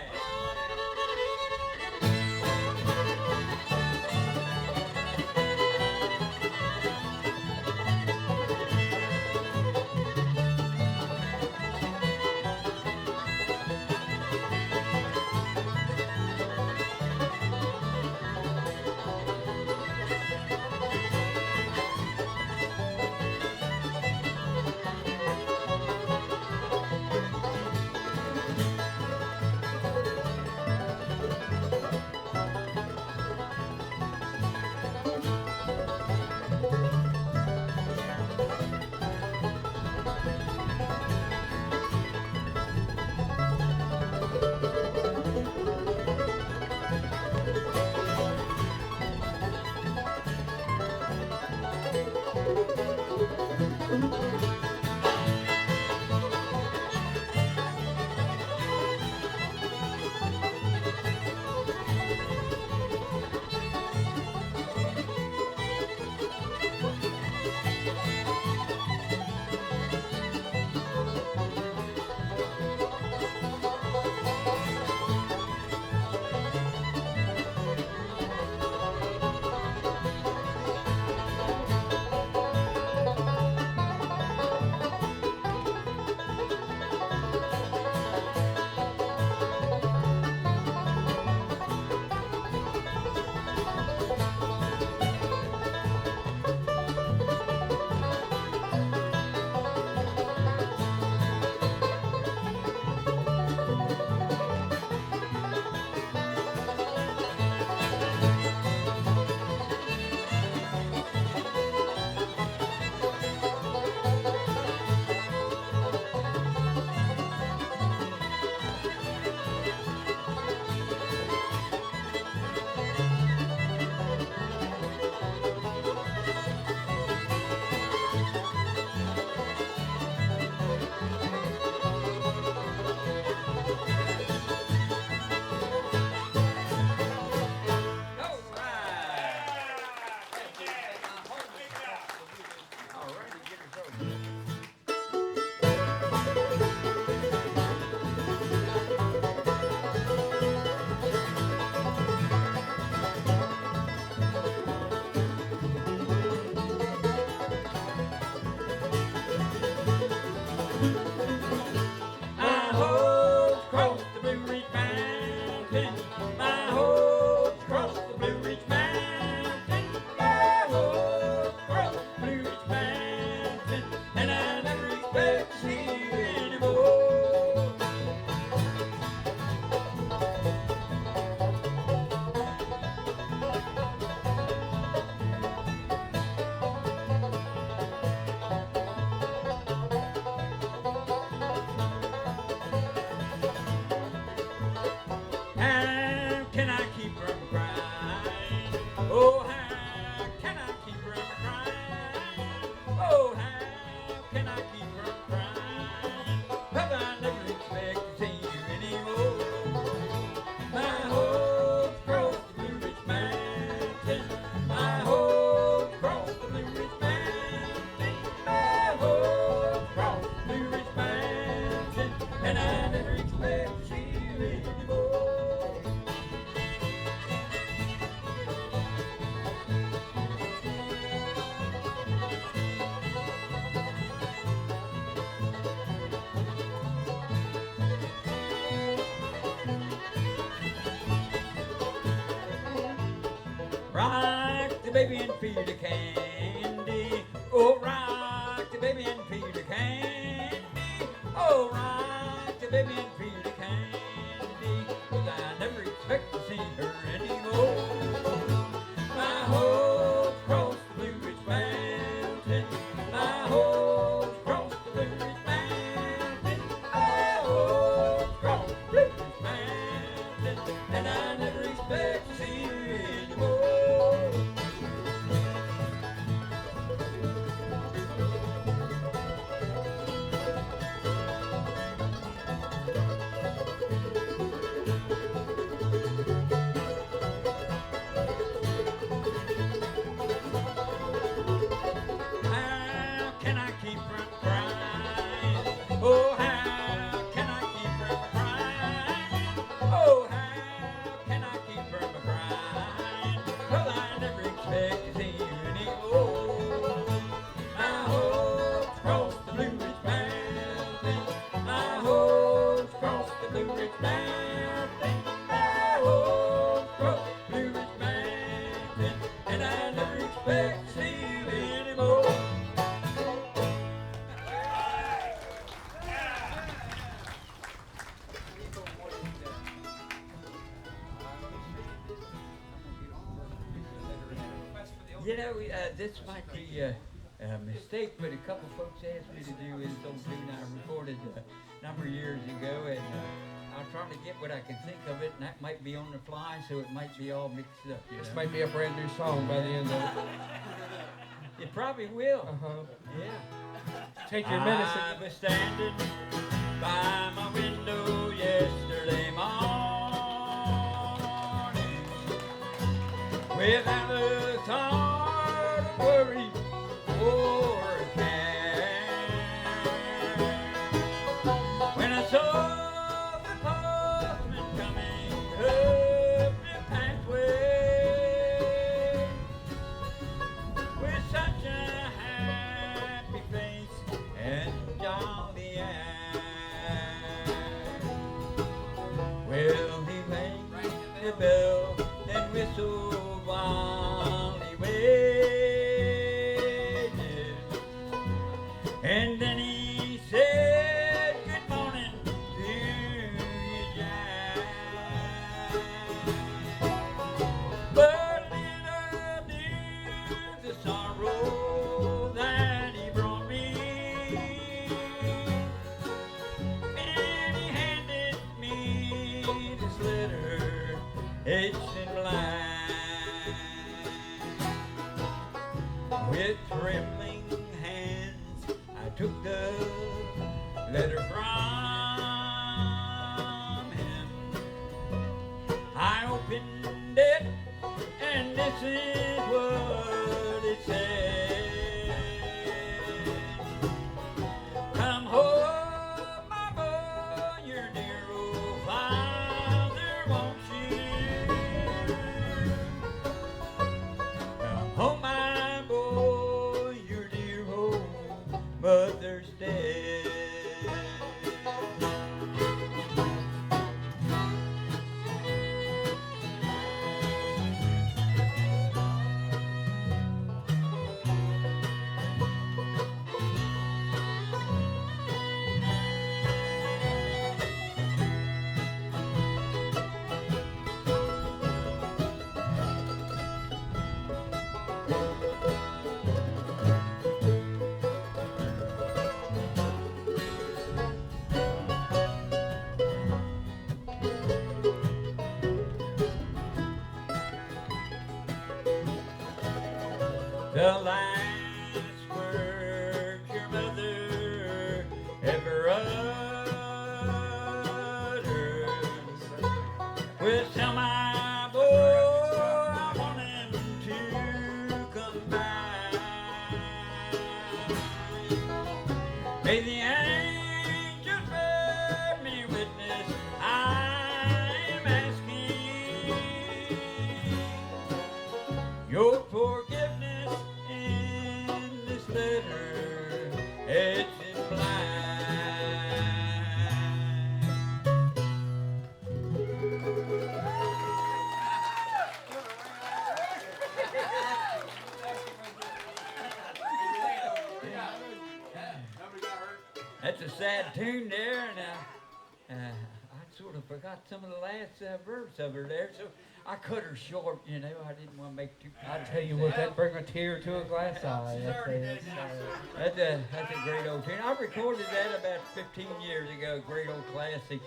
baby and feed her candy. Oh, rock the baby and feed her candy. Oh, rock the baby and feed her candy. 'Cause I never expect to see her anymore. My hopes cross the Blue Ridge Mountain. My hopes cross the Blue Ridge Mountain. My hopes cross the Blue Ridge Mountain. And I never expect to see her anymore. How can I keep from crying? Oh, how can I keep from crying? Oh, how can I keep from crying? Well, I never expect to see you anymore. My hopes cross the Blue Ridge Mountain. My hopes cross the Blue Ridge Mountain. My hopes cross the Blue Ridge Mountain. And I never expect to see you anymore. You know, this might be a mistake, but a couple folks asked me to do this old tune I recorded a number of years ago, and I'm trying to get what I can think of it, and that might be on the fly, so it might be all mixed up. You This know? might be a brand new song by the end of it. It probably will. Uh-huh. Yeah. Take your medicine. I was standing by my window yesterday morning without a thought of worry or care. When I saw the postman coming up the pathway with such a happy face and jolly eye. Well, he rang the bell and whistled while he waited, and then he said, "Good morning to you, Jack." But little knew the sorrow that he brought me when he handed me this letter, etched in black. With trembling hands, I took the letter from him. I opened it, and this is what it said. Come home, my boy, your dear old father wants you. Come home, my boy, your dear old mother's dead. The last words your mother ever uttered was, "Tell my boy I want him to come back." May the angels bear me witness, I'm asking your forgiveness in that tune there, and I sort of forgot some of the last verse of her there, so I cut her short, you know. I didn't want to make too. I tell you what, that bring a tear to a glass eye. That's a great old tune. I recorded that about 15 years ago. Great old classic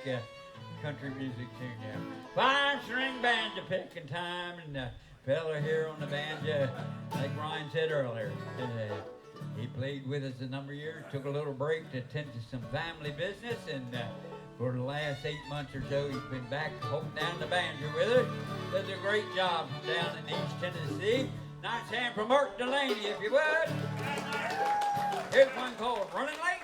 country music tune now. Fine string banjo picking time, and the fella here on the banjo, like Ryan said earlier, he played with us a number of years, took a little break to attend to some family business, and for the last 8 months or so, he's been back holding down the banjo with us. Does a great job down in East Tennessee. Nice hand from Mark Delaney, if you would. Here's one called Running Late.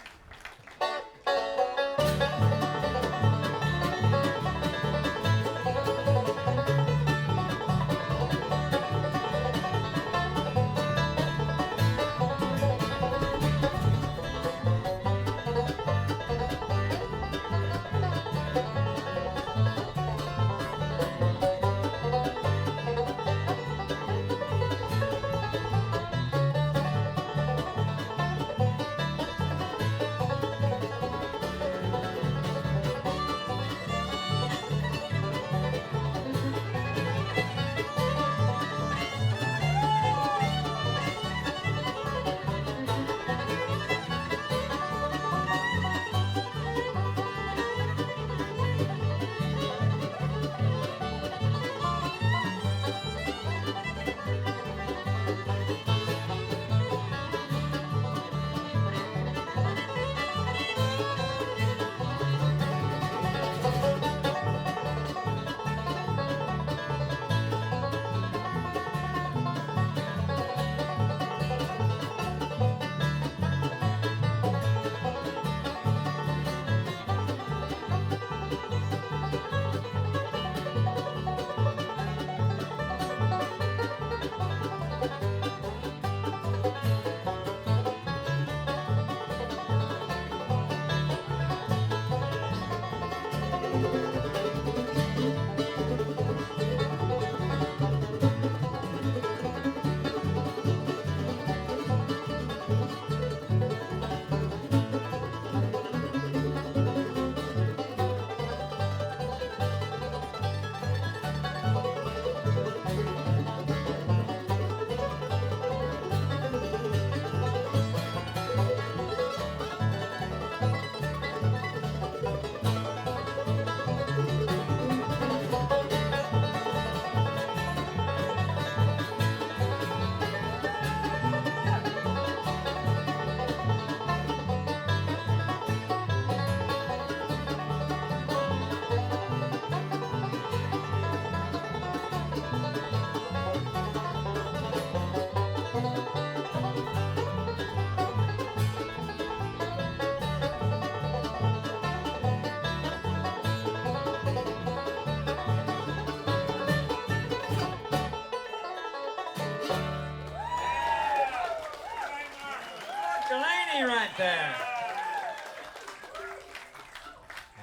Right there.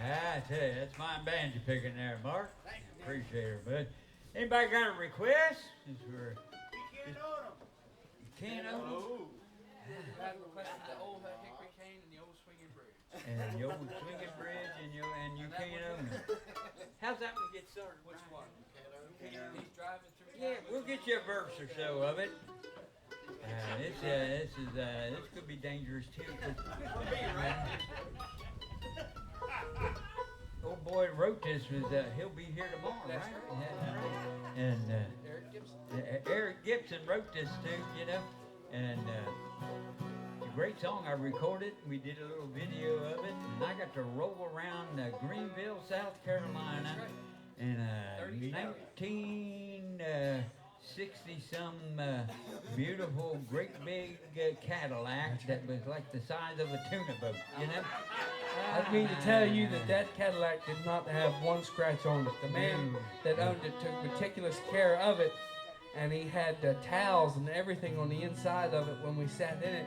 I tell you, that's fine banjo picking there, Mark. Appreciate it, bud. Anybody got a request? Since we're, you can't own them? I requested the old hickory cane and the old swinging bridge. And the old swinging bridge, and you can't own them. How's that one get started? Which one? He's driving through. Yeah, we'll get you a verse or so of it. This could be dangerous too. Old boy wrote this was he'll be here tomorrow, That's right? And Eric Gibson. Eric Gibson wrote this too, you know, and it's a great song. I recorded. We did a little video of it, and I got to roll around Greenville, South Carolina, in 1960-some beautiful, great big Cadillac that was like the size of a tuna boat, you know? I mean to tell you that Cadillac did not have one scratch on it. The man that owned it took meticulous care of it, and he had towels and everything on the inside of it when we sat in it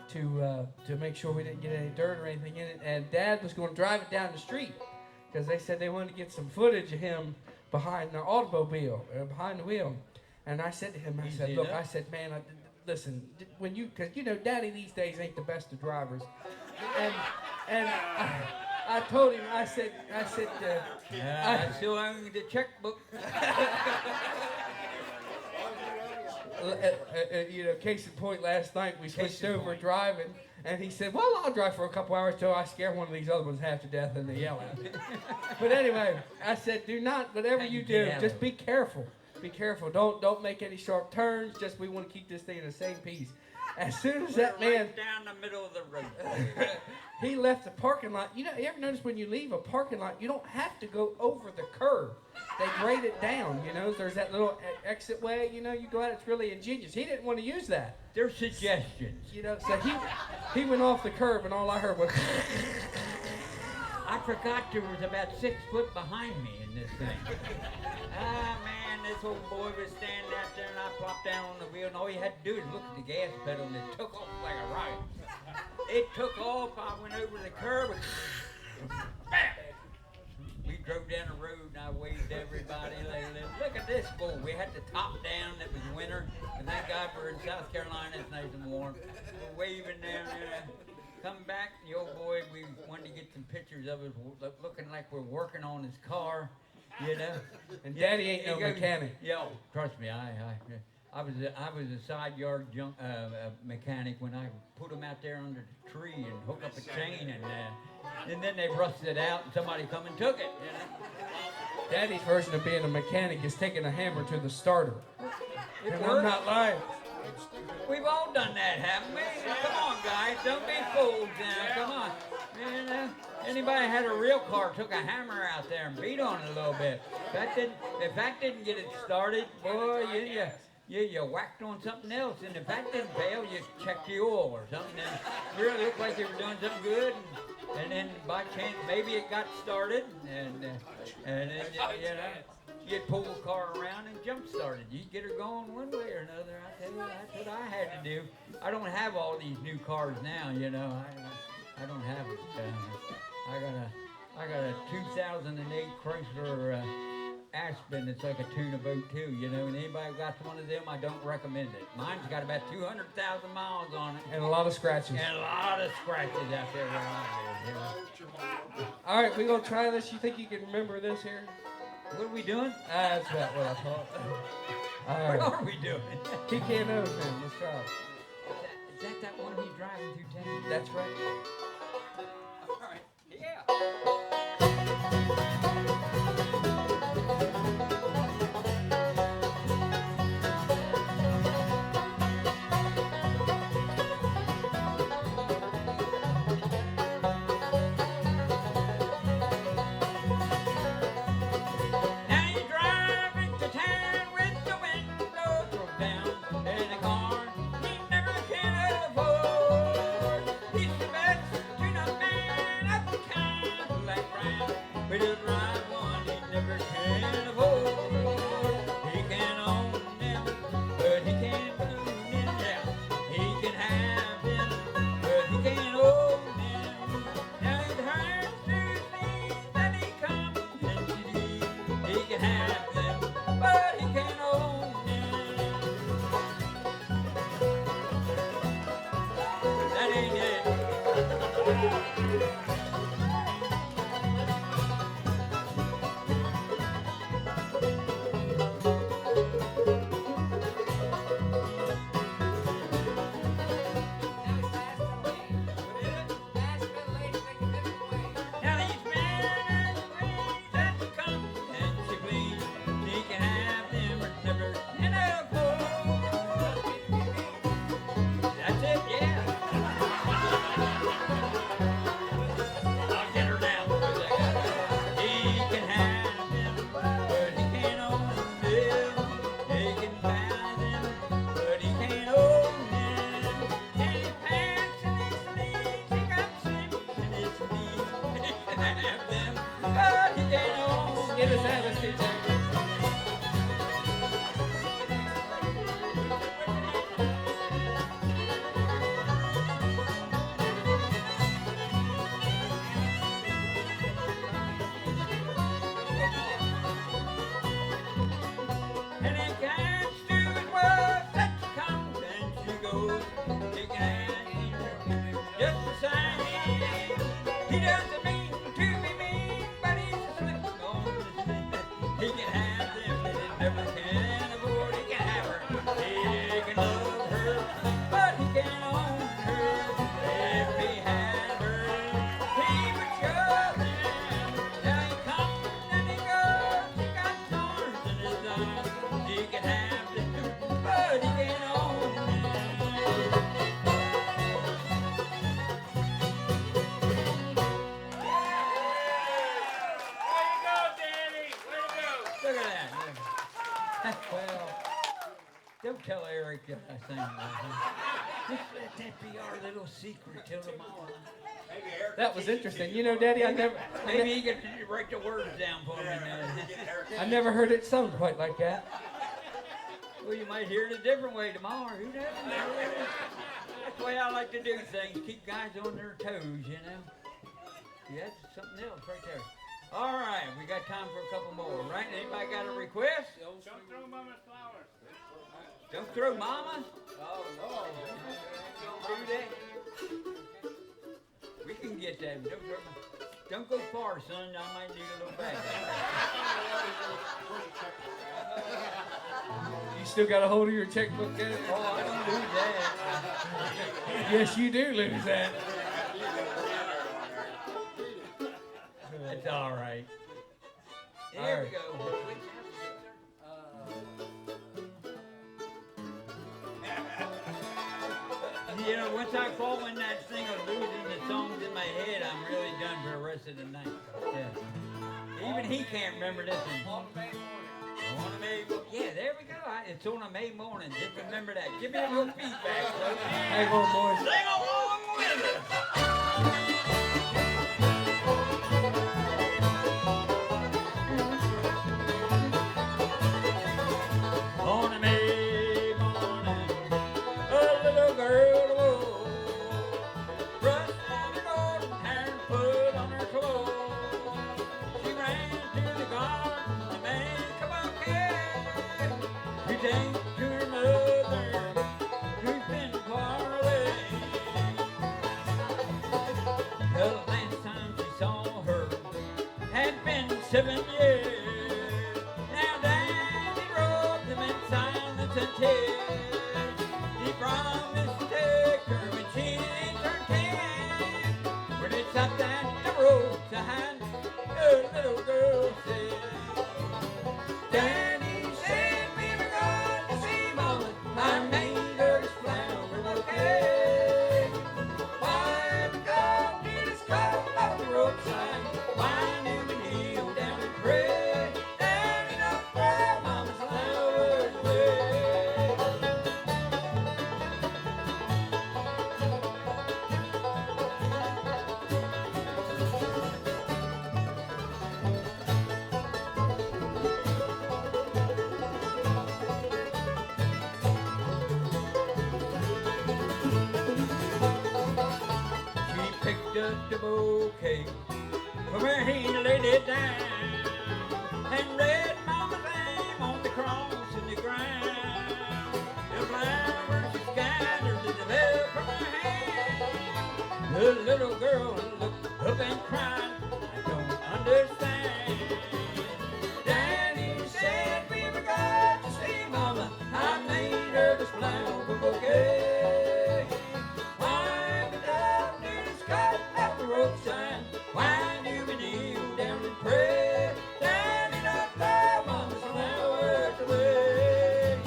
to make sure we didn't get any dirt or anything in it. And Dad was going to drive it down the street because they said they wanted to get some footage of him behind the automobile, behind the wheel. And I said to him, I said, look, I said, man, listen, when you, because you know, Daddy these days ain't the best of drivers. And And I told him, I said, I still own the checkbook. Case in point, last night we switched over driving, and he said, well, I'll drive for a couple hours till I scare one of these other ones half to death and they yell at me. But anyway, I said, do not, whatever you do, just be careful. Be careful. Don't make any sharp turns. Just we want to keep this thing in the same piece. As soon as that man right down the middle of the road, he left the parking lot. You ever notice when you leave a parking lot, you don't have to go over the curb. They grade it down. There's that little exit way. You go out. It's really ingenious. He didn't want to use that. They're suggestions. So he went off the curb, and all I heard was. I forgot there was about 6 foot behind me in this thing. Man, this old boy was standing out there, and I plopped down on the wheel, and all he had to do is look at the gas pedal, and it took off like a rocket. It took off. I went over the curb, and bam! We drove down the road, and I waved to everybody. Look at this bull. We had the top down. It was winter, and thank God we're in South Carolina. It's nice and warm. We're waving down there. Come back, the old boy, we wanted to get some pictures of us looking like we're working on his car, And Daddy ain't no mechanic. Yeah, trust me, I was a side yard mechanic when I put him out there under the tree and hook up a chain, and then they rusted it out and somebody come and took it. Daddy's version of being a mechanic is taking a hammer to the starter. It and works. I'm not lying. We've all done that, haven't we? Come on, guys, don't be fools now. Come on. Anybody had a real car took a hammer out there and beat on it a little bit. If that didn't get it started, boy, you whacked on something else. And if that didn't fail, you checked the oil or something. And it really looked like you were doing something good. And then by chance, maybe it got started. And then, you'd pull the car around and jump start it. You'd get her going one way or another. I tell you, that's what I had to do. I don't have all these new cars now, I don't have it. I got a 2008 Chrysler Aspen. It's like a tuna boat too, And anybody got one of them, I don't recommend it. Mine's got about 200,000 miles on it. And a lot of scratches. And a lot of scratches out there where I live. All right, we're going to try this. You think you can remember this here? What are we doing? That's about what I thought. What are we doing? He can't know, man. Let's try it. Is that one he's driving through town? That's right. All right. Yeah. Just the same. Well, don't tell Eric that I sang that. Just let that be our little secret till tomorrow. That was interesting. You know, Daddy, Maybe he could write the words down for me. I never heard it sung quite like that. Well, you might hear it a different way tomorrow. Who knows? That's the way I like to do things. Keep guys on their toes, you know. Yeah, that's something else right there. All right, we got time for a couple more, right? Anybody got a request? Don't throw Mama's flowers. Don't throw Mama? Oh, no. Don't do that. We can get that. Don't go far, son. I might need a little bag. You still got a hold of your checkbook, Daddy? Oh, I don't lose that. Yes, you do lose that. That's all right. There we go. You know, once I fall in that thing of losing the songs in my head, I'm really done for the rest of the night. Yeah. Even he can't remember this one. On a May morning. Yeah, there we go. It's on a May morning. Just remember that. Give me a little feedback. Hang on, boys. Sing along with us. On a May morning, a little girl brushed down her golden hair and put on her clothes. She ran to the garden to make a bouquet. She came to her mother, who's been far away. The last time she saw her had been 7 years. Now Daddy wrote them in silence and tears. He promised to take her when she turned 10. When it's up at the roadside, the little girl said, Daddy said we were going to see Mama. I made her this flower bouquet. Why we come to this cut off the roadside? Why do we kneel down and pray? Daddy, don't throw Mama's flowers away. She picked up the bouquet from where he laid it down and read Mama's name on the cross in the ground. The flowers she scattered and fell from her hand. The little girl looked up and cried, I don't understand. Daddy said we were going to see Mama. I made her this flower bouquet. Why we come to this cut at the roadside? Why do we kneel down and pray? Daddy, don't throw Mama's flowers away.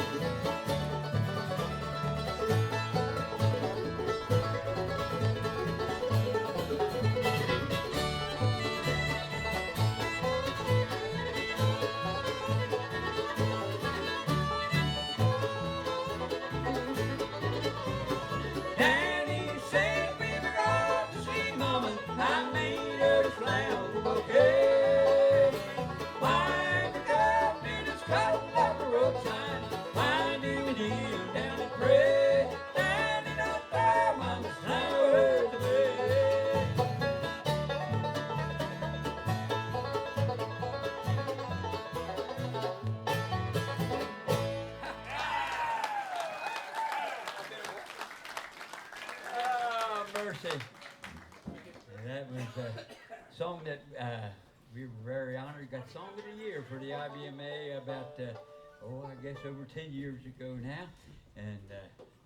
Daddy said we were going to see Mama. I made her this flower bouquet. Why we come to this cut at the roadside? Why do we kneel down and pray? Daddy, don't throw Mama's flowers away. Oh, mercy. That was a song that we were very honored. Got Song of the Year for the IBMA about, I guess over 10 years ago now. And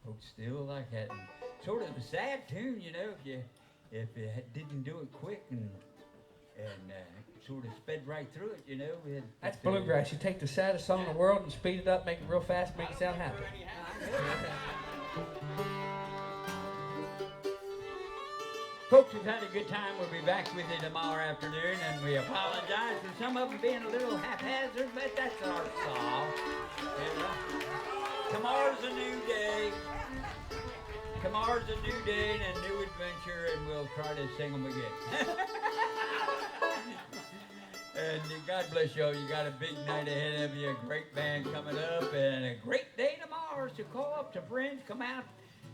folks still like that. And sort of a sad tune, you know, if you didn't do it quick and sort of sped right through it, you know. That's Bluegrass. You take the saddest song in the world and speed it up, make it real fast, make it sound happy. Folks, we've had a good time. We'll be back with you tomorrow afternoon, and we apologize for some of them being a little haphazard, but that's our song. Tomorrow's a new day. Tomorrow's a new day and a new adventure, and we'll try to sing them again. And God bless y'all. You got a big night ahead of you, a great band coming up, and a great day tomorrow. So call up to friends, come out,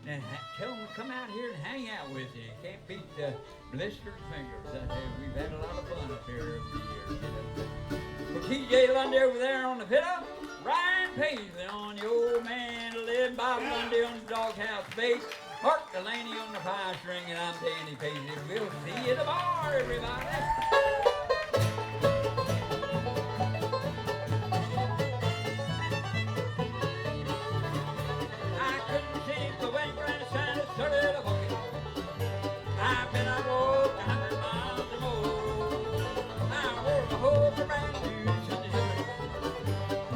and tell them to come out here and hang out with you. You can't beat the Blistered fingers. We've had a lot of fun up here over the years. For TJ Lundy over there on the fiddle, Ryan Paisley on the old mandolin, Bob Lundy on the doghouse bass, Mark Delaney on the 5-string, and I'm Danny Paisley. We'll see you tomorrow, everybody. I've been out walked 100 miles or more. I wore my whole brand new Sunday shirt,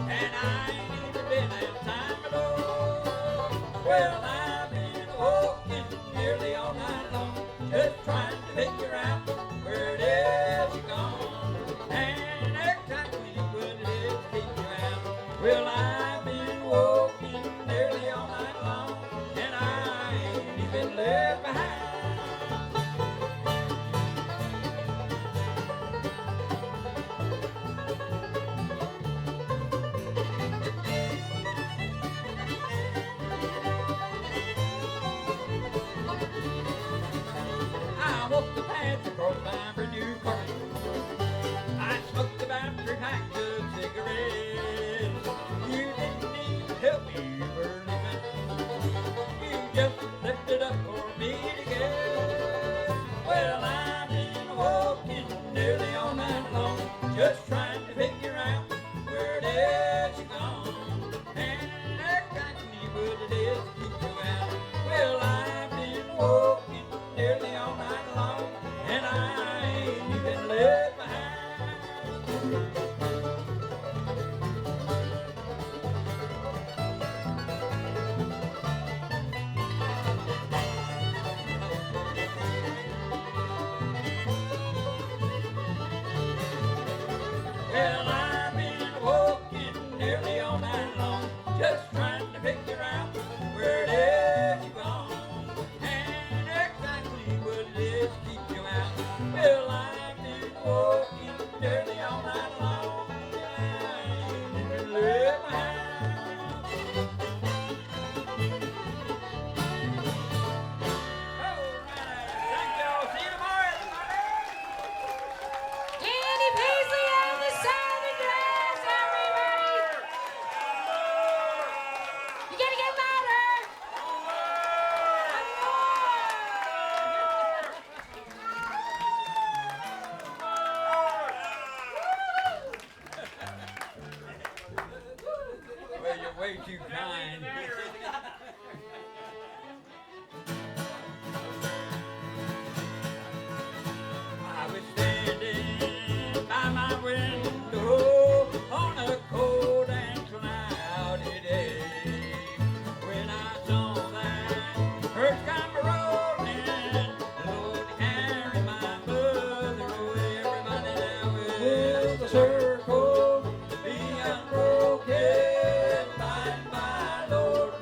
and I ain't even been outside my door. Well, I've been walking nearly all night long, just trying to figure out where it is you're gone, and exactly what it is to keep you out. Well, I've been walking nearly all night long, and I ain't even left behind. I walked the path across my brand new car. I smoked about 3 packs of cigarettes. You didn't even help me burn it. You just left it up for me to get. Well, I've been walking nearly all night long, just trying to figure out where it is you're gone, and exactly what it is to keep you out. Well, I've been walking nearly all night long, and I ain't even left behind. Well, I've been walking nearly all night long, just trying to figure out where it is you're gone, and exactly what it is to keep you out. Well, I've been walking nearly all night long, and I ain't even left behind. All right, thank y'all. See you tomorrow, everybody. Danny Paisley and the Southern Grass, everybody! You gotta get louder! Well, you're way too kind. I was standing by my window on a cold and cloudy day when I saw that earth come rolling, Lord, carry my mother away. Everybody now with the circle be unbroken by and by, Lord.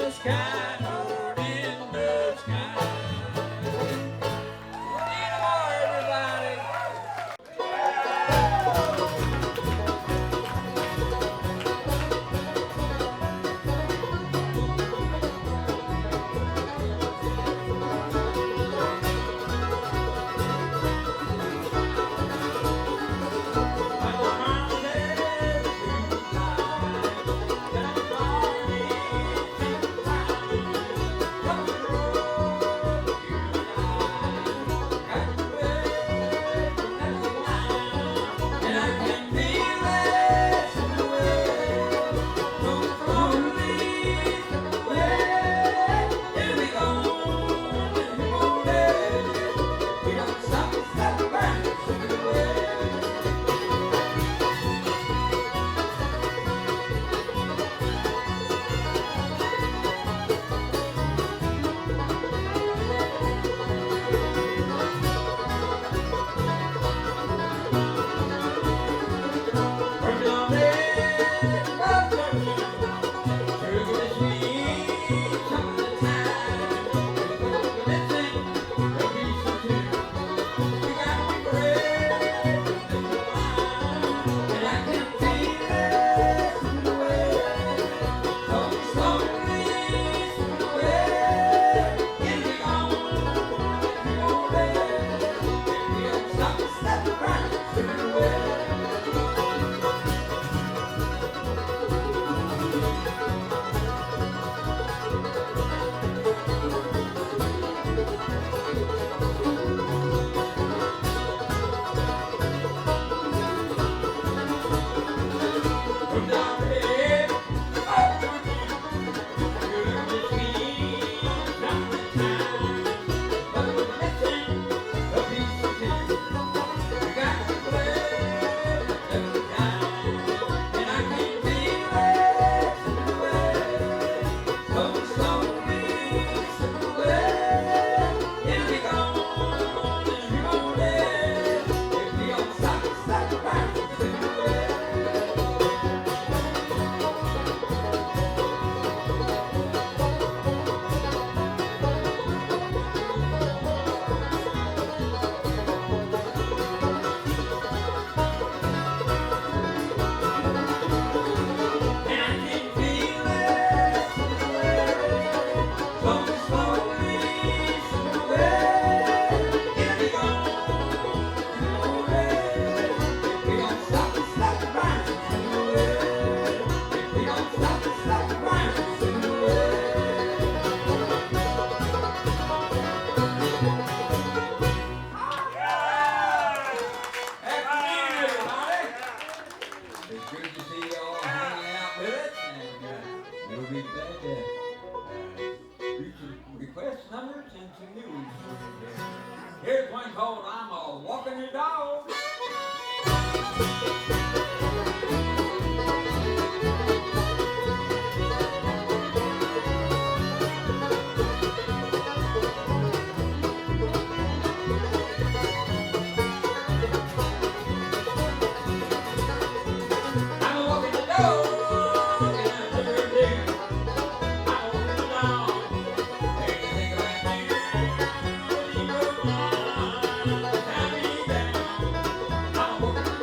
the sky, Lord, in the sky. Need more, everybody. Here's one called I'm a Walking Your Dog.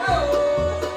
Oh!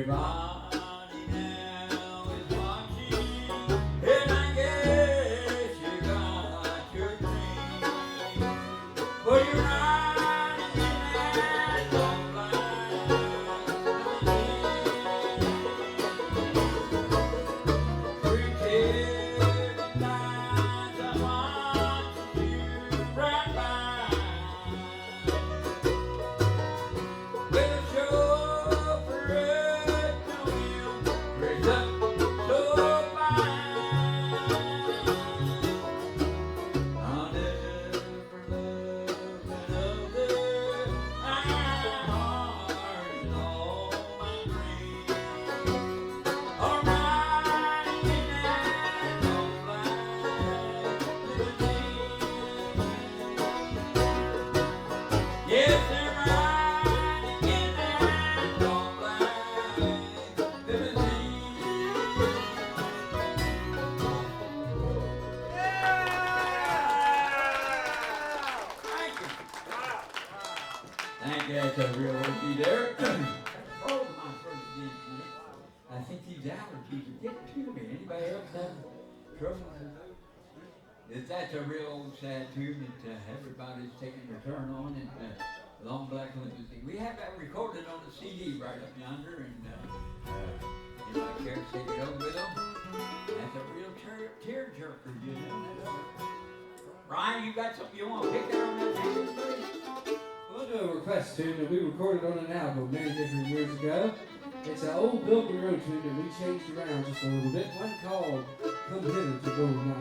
Everybody now is watching, and I guess you got your dream. Well, you're riding in that long line, pretending like someone you right by. With a chauffeur at the wheel, dressed up so fine. I'll never love another. My heart and all my dreams are riding in that long black limousine. Yes, they're riding in that long black limousine. Thank you. Thank you. That's a real oldie there. Oh, my first did. I think these allergies are getting to me. Anybody else have trouble? That's a real old sad tune that everybody's taking their turn on in Long Black Limousine. We have that recorded on the CD right up yonder, and you might care to take it over with them. That's a real tear jerker, you know. Ryan, you got something you want to pick there on that hand, please? We'll do a request tune that we recorded on an album many different years ago. It's an old Building Road tune that we changed around just a little bit. One called Come Hither to Go Now.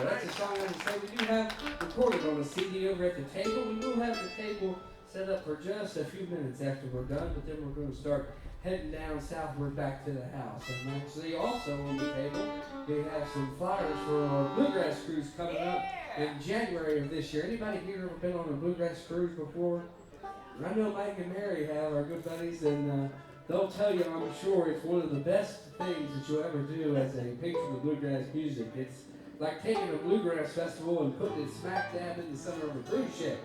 That's a song I would say we do have recorded on a CD over at the table. We will have the table set up for just a few minutes after we're done, but then we're going to start heading down southward back to the house. And actually also on the table, we have some flyers for our Bluegrass cruise coming up in January of this year. Anybody here ever been on a Bluegrass cruise before? I know Mike and Mary have, our good buddies, and they'll tell you, I'm sure, it's one of the best things that you'll ever do as a patron of bluegrass music. It's like taking a bluegrass festival and putting it smack dab in the center of a cruise ship,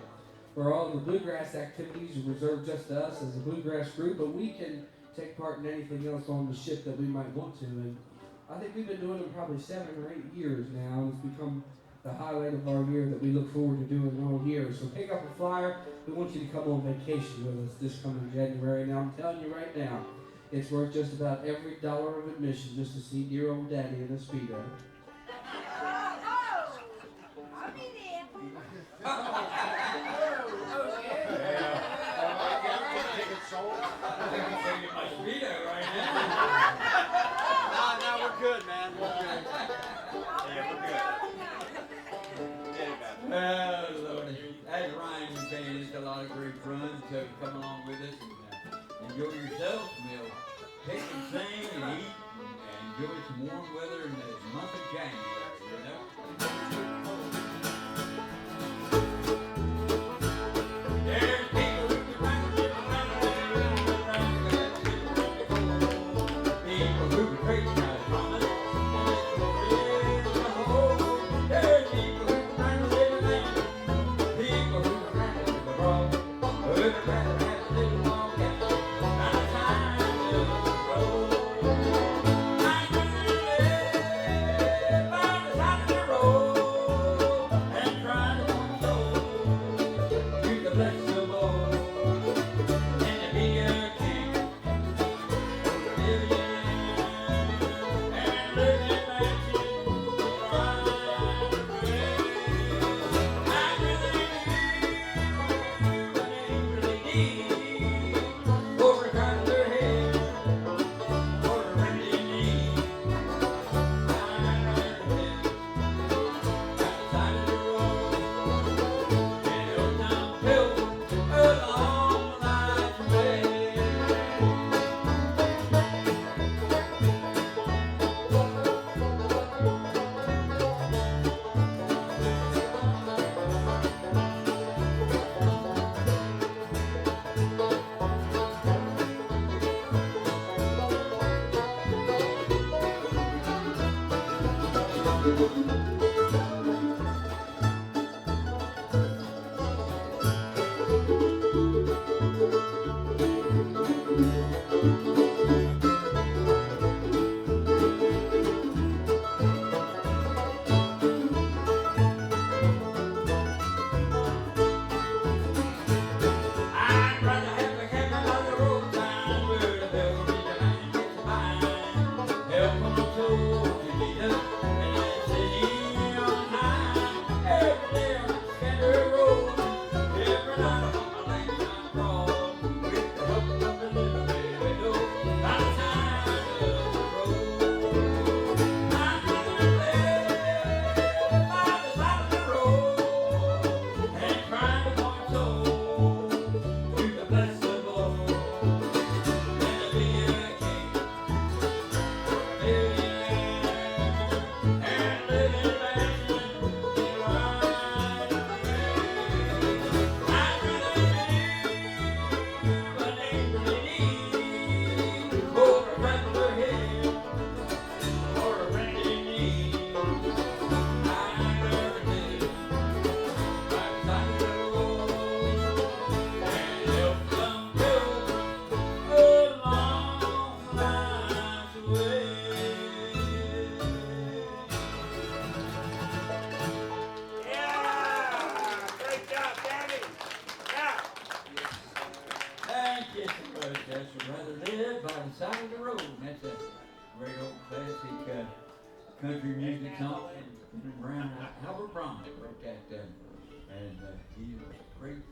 where all the bluegrass activities are reserved just to us as a bluegrass group, but we can take part in anything else on the ship that we might want to. And I think we've been doing it probably 7 or 8 years now, and it's become the highlight of our year that we look forward to doing all year. So pick up a flyer. We want you to come on vacation with us this coming January. Now I'm telling you right now, it's worth just about every dollar of admission just to see dear old Daddy in a Speedo. I'll be there. No, we're good, man. We're good. Yeah, we're good. Well, Lordy, as Ryan was saying, it's a lot of great fun, so come along with us and enjoy yourself. We'll pick and sing and eat and enjoy some warm weather in the month of January, you know? There's people who can run, people who can break my promise. There's people who can run a little man, people who can run a little broad, who would rather have a little more gas than a time to roll. I'm gonna live by the side of the road and try to control to the blessed of all, and to be a king for a million and live in mansions right away. I'd rather do an English for a kinder head or a rented knee. I'd rather live by the side of the road and old town pilgrim along life's way. I'd rather have a cabin by the roadside where the bell ring and gets by. Help on my soul to lead us and that city on high. Every day on the scattered road, every night on my lakeside crawl, with the help of a little baby window by the side of the road. I'd rather live by the side of the road and try to point soul to the blessed of all, and to be a king for a million and live in mansions right away. I'd rather do an English for a regular head or a rented knee. I'd rather live by the side of the road and help some pilgrim along life's way. Yeah! Great job, Daddy! Yeah! Thank you so much. That's a rather live by the side of the road. That's a great old classic country music song from around Albert Bryan wrote that, and he was a great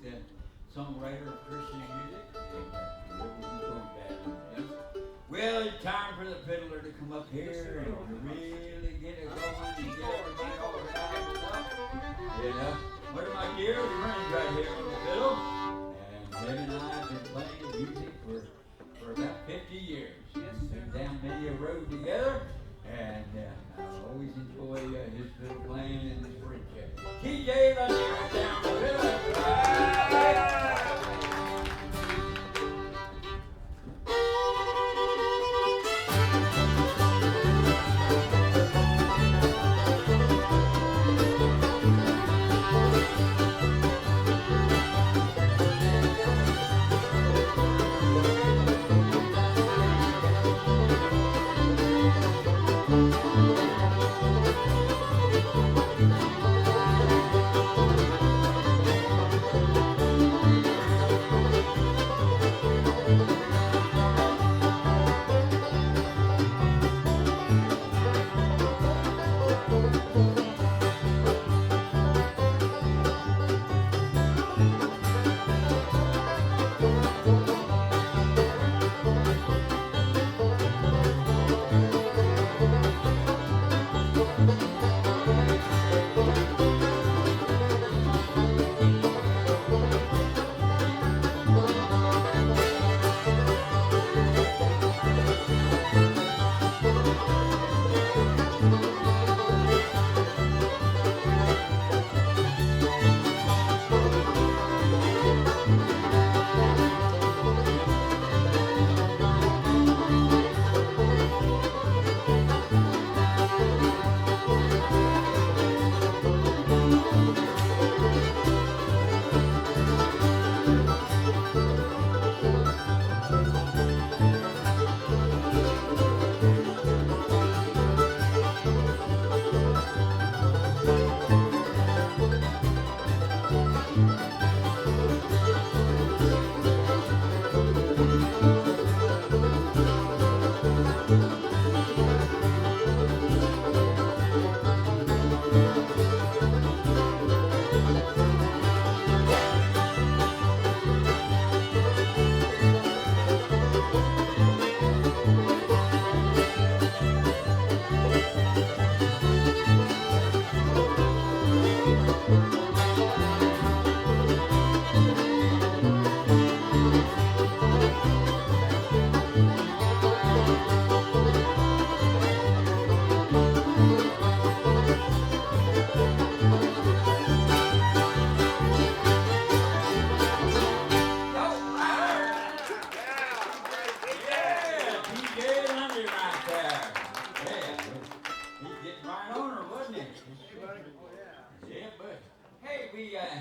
songwriter of Christian music, and we'll join that. Well, it's time for the fiddler to come up here and to really get it going and get everybody organized up. One of my dear friends right here on the fiddle, and Debbie and I have been playing music for about 50 years. Been down many a road together, and I always enjoy his fiddle playing and his friendship. TJ, let's get down the fiddle.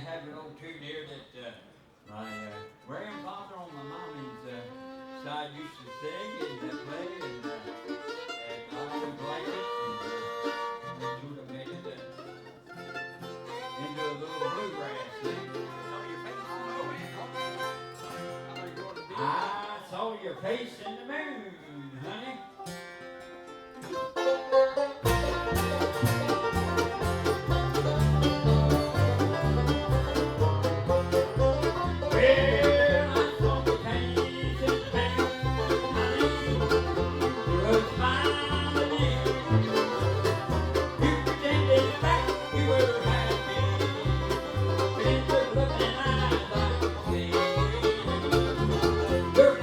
Have an old tune here that my grandfather on my mommy's side used to sing and play, and I would like it, and sort of made it into a little bluegrass thing. I saw your face in the moon, honey. You're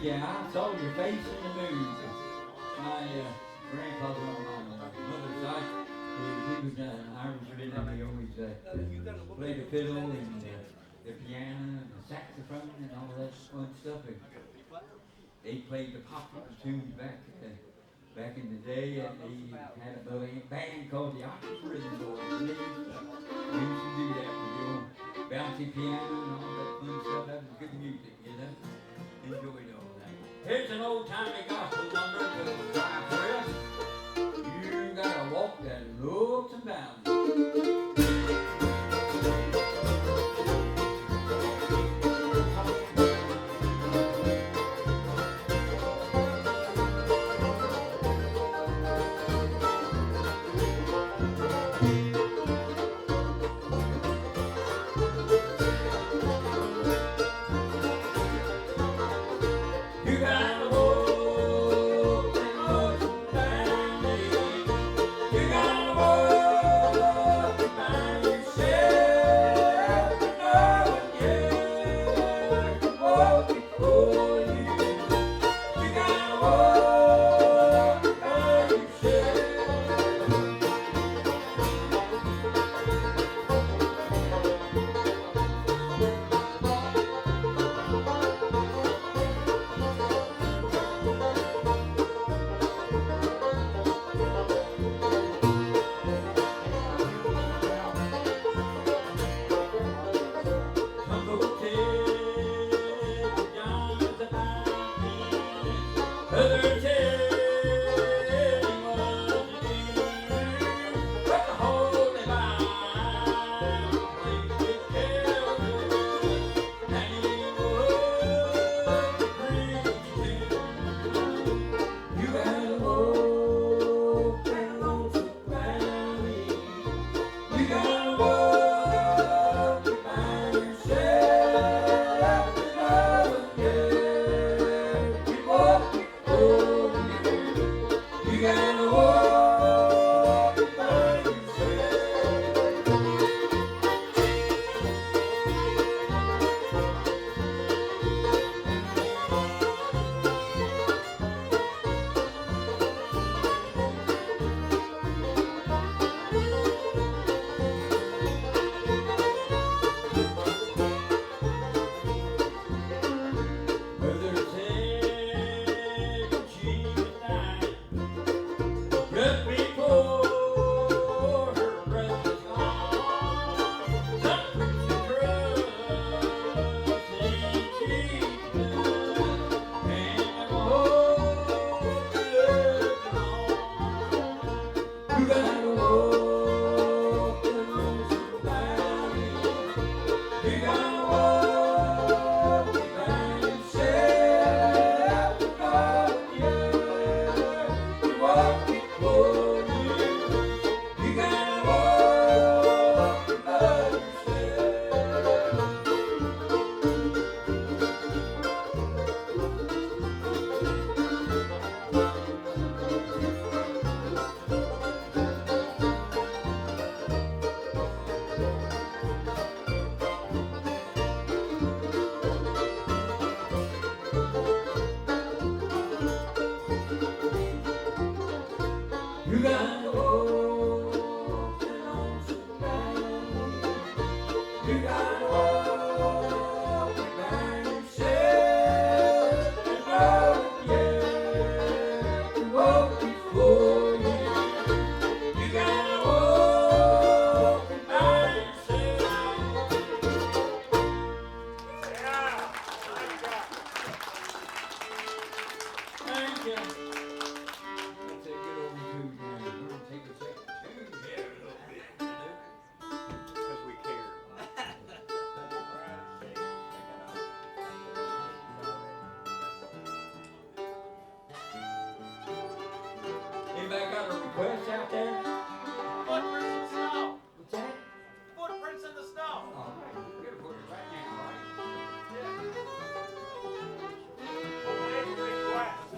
Thank you. I saw your face in the movies. My grandfather on my mother's side, he was an Irishman, and he always played the fiddle and the piano and the saxophone and all that fun stuff. And they played the popular tunes back in the day, and they had a little band called the Oxford Rhythm Boys. And they used to do that with the old bouncy piano and all that fun stuff. That was good music, you know. Enjoyed all that. Here's an old timey gospel number to drive for us. You gotta walk that loops and bounds. Anybody got a request out there? Footprints in the snow. What's that? Footprints in the snow. All right, we're gonna put it right now, all right? Yeah. Nice request.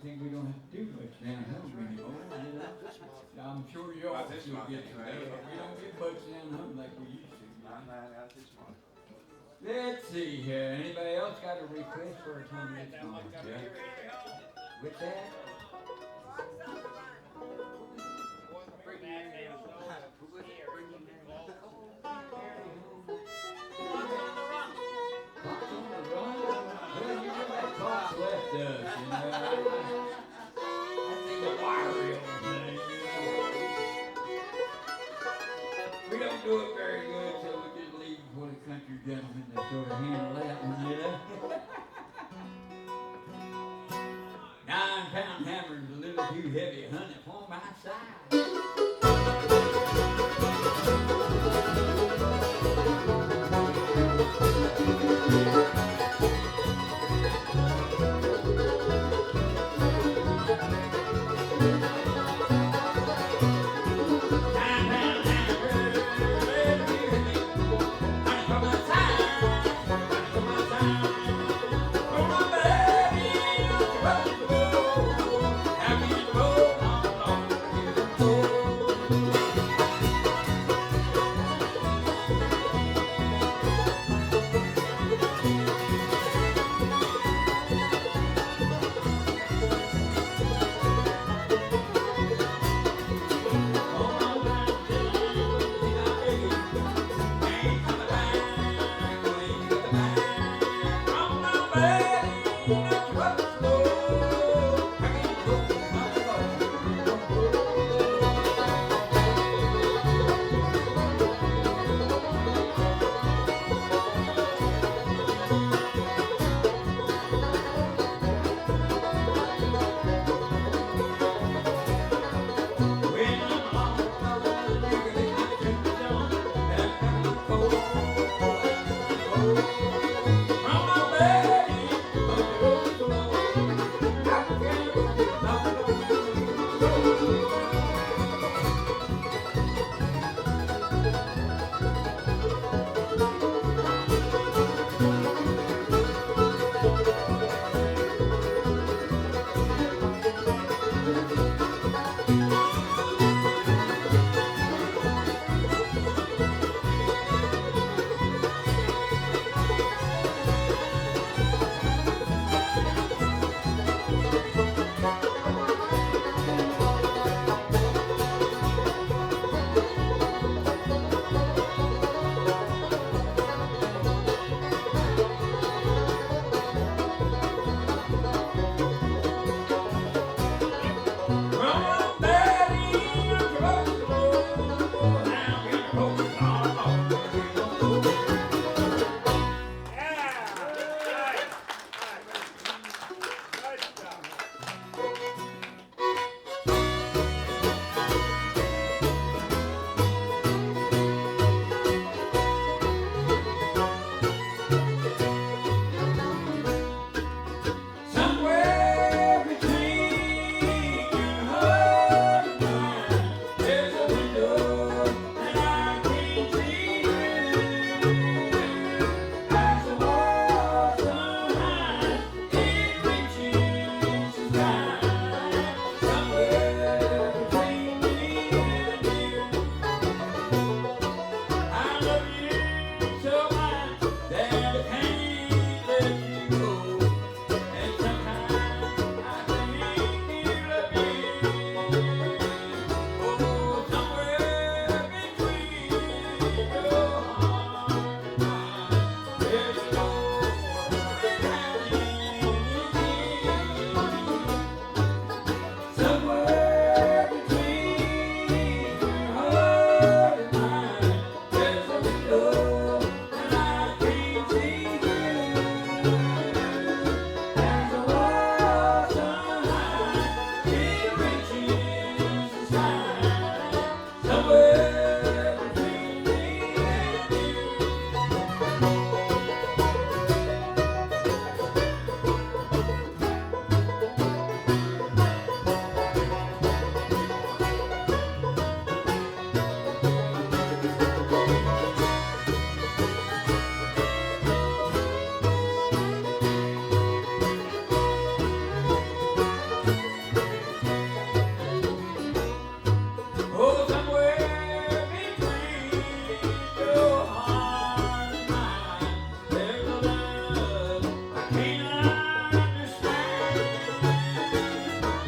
think we don't have to do much down home anymore, you know? I'm sure you all still get it, but we don't get much down home like we used to. Let's see here. Anybody else got a request for a time next month? Yeah. What's that? Fox on the run? Well, you know that Fox left us, you know. I think the wiry old thing, you know. We don't do it very good, so we just leave it for the country gentlemen that sort of handle that one, you know. 9-pound hammer's a little too heavy, honey, for my size.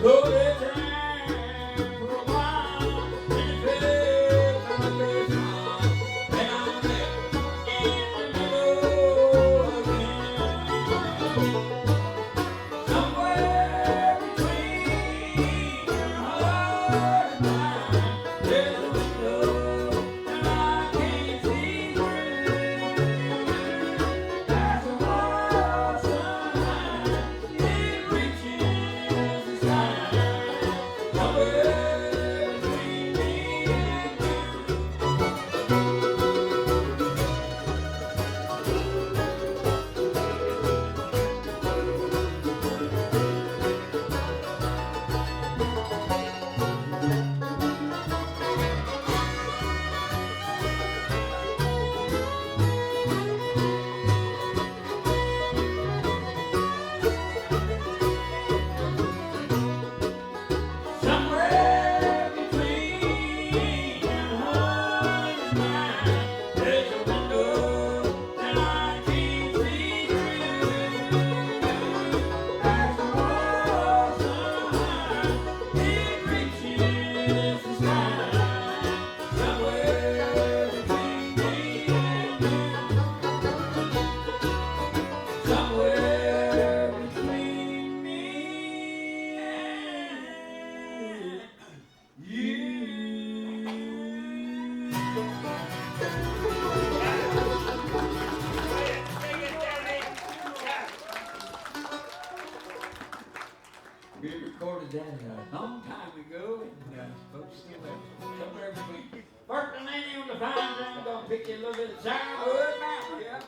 We recorded that a long time ago, and folks still have somewhere between Burke and Lanny on the Pines. I'm gonna pick you a little bit of sourwood now. Yeah.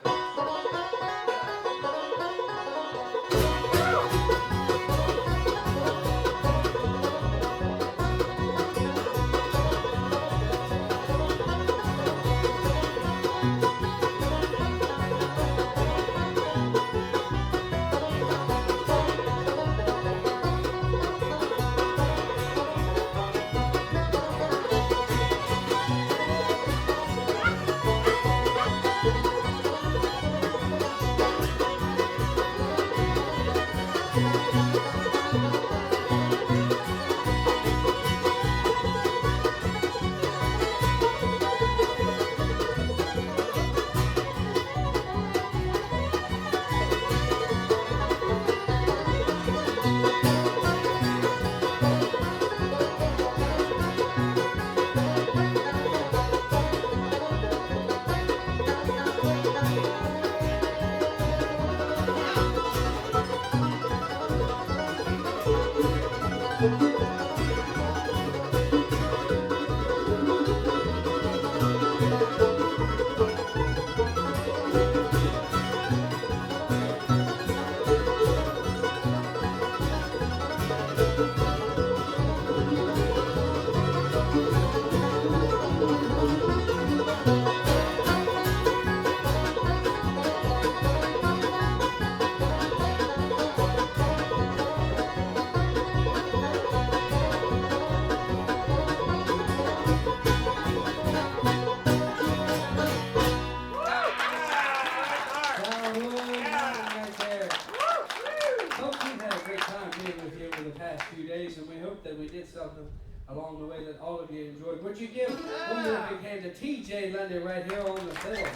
That we did something along the way that all of you enjoyed. Would you give one more big hand to TJ Lundy right here on the fiddle?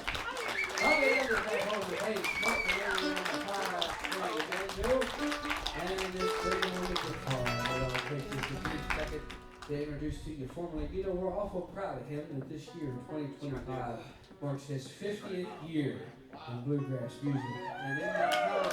All the others back on the bass, Mark the Lundy on the fire, banjo, and this pretty on the guitar. I'll take just a brief second to introduce to you formally. You know, we're awful proud of him that this year, 2025, marks his 50th year in bluegrass music. And in that time,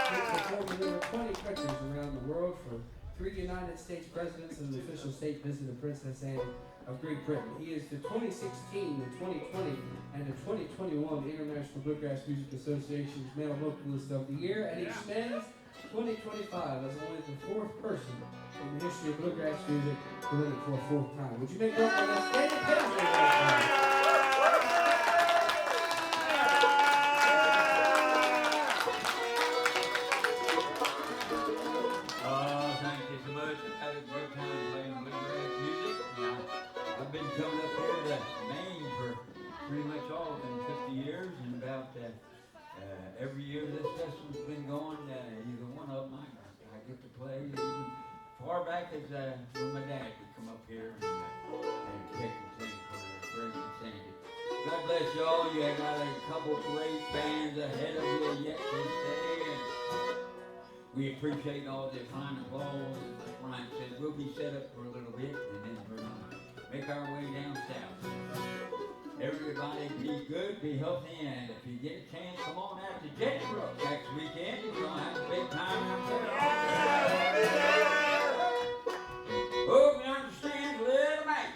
he's performed in over 20 countries around the world for 3 United States presidents and the official state visit of Princess Anne of Great Britain. He is the 2016, the 2020, and the 2021 International Bluegrass Music Association's Male Vocalist of the Year, and he spends 2025 as only the 4th person in the history of bluegrass music to win it for a 4th time. Would you make up for this? David Paisley. Pretty much all of them, 50 years, and about every year this festival's been going, either one of them I get to play, even far back as when my dad would come up here and pick and sing for Greg and Sandy. God bless y'all. You have got a couple great bands ahead of you yet this day, and we appreciate all the fine applause. And like Ryan said, we'll be set up for a little bit, and then we're gonna make our way down south. Everybody be good, be healthy, and if you get a chance, come on out to Jetbrook next weekend. We're gonna have a big time out there. Hope you understand, little man.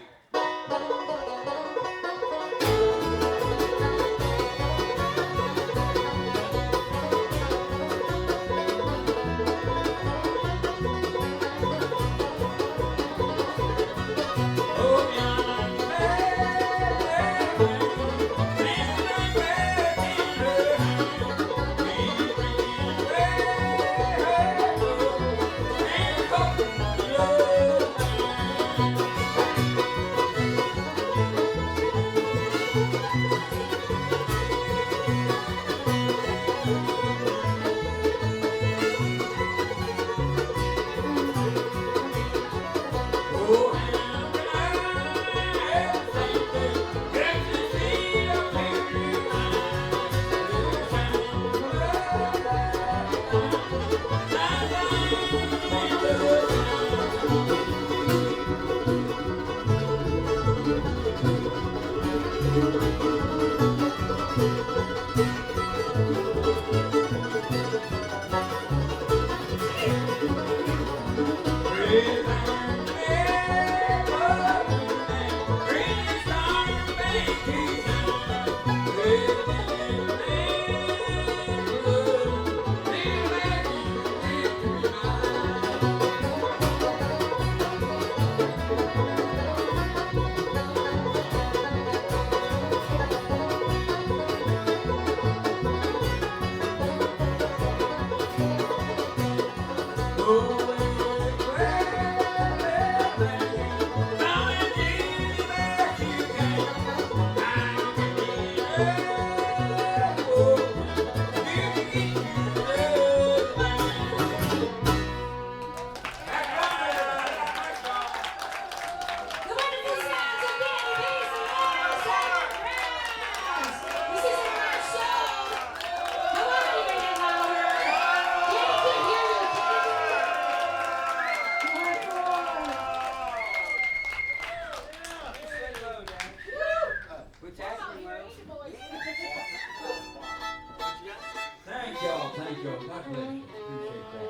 Thank y'all. God bless you. Appreciate that.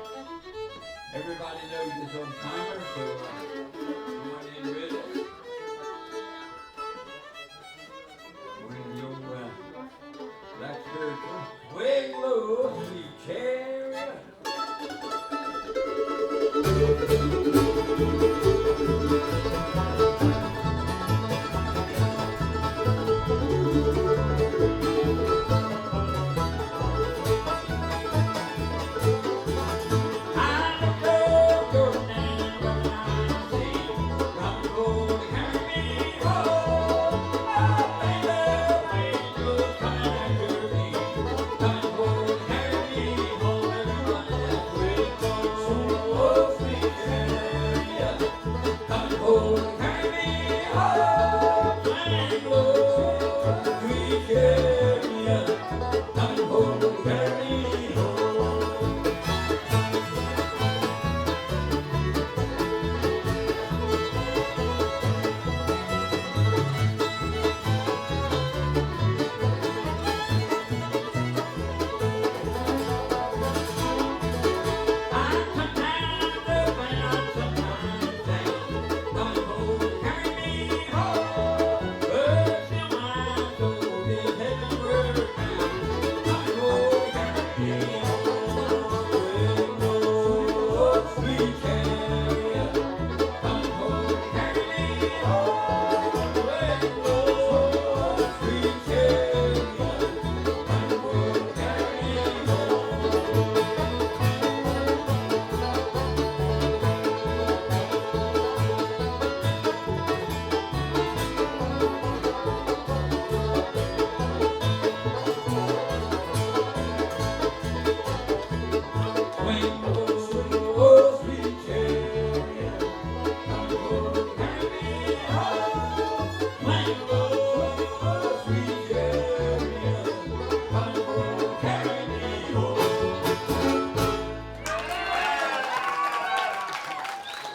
Everybody knows this old timer, so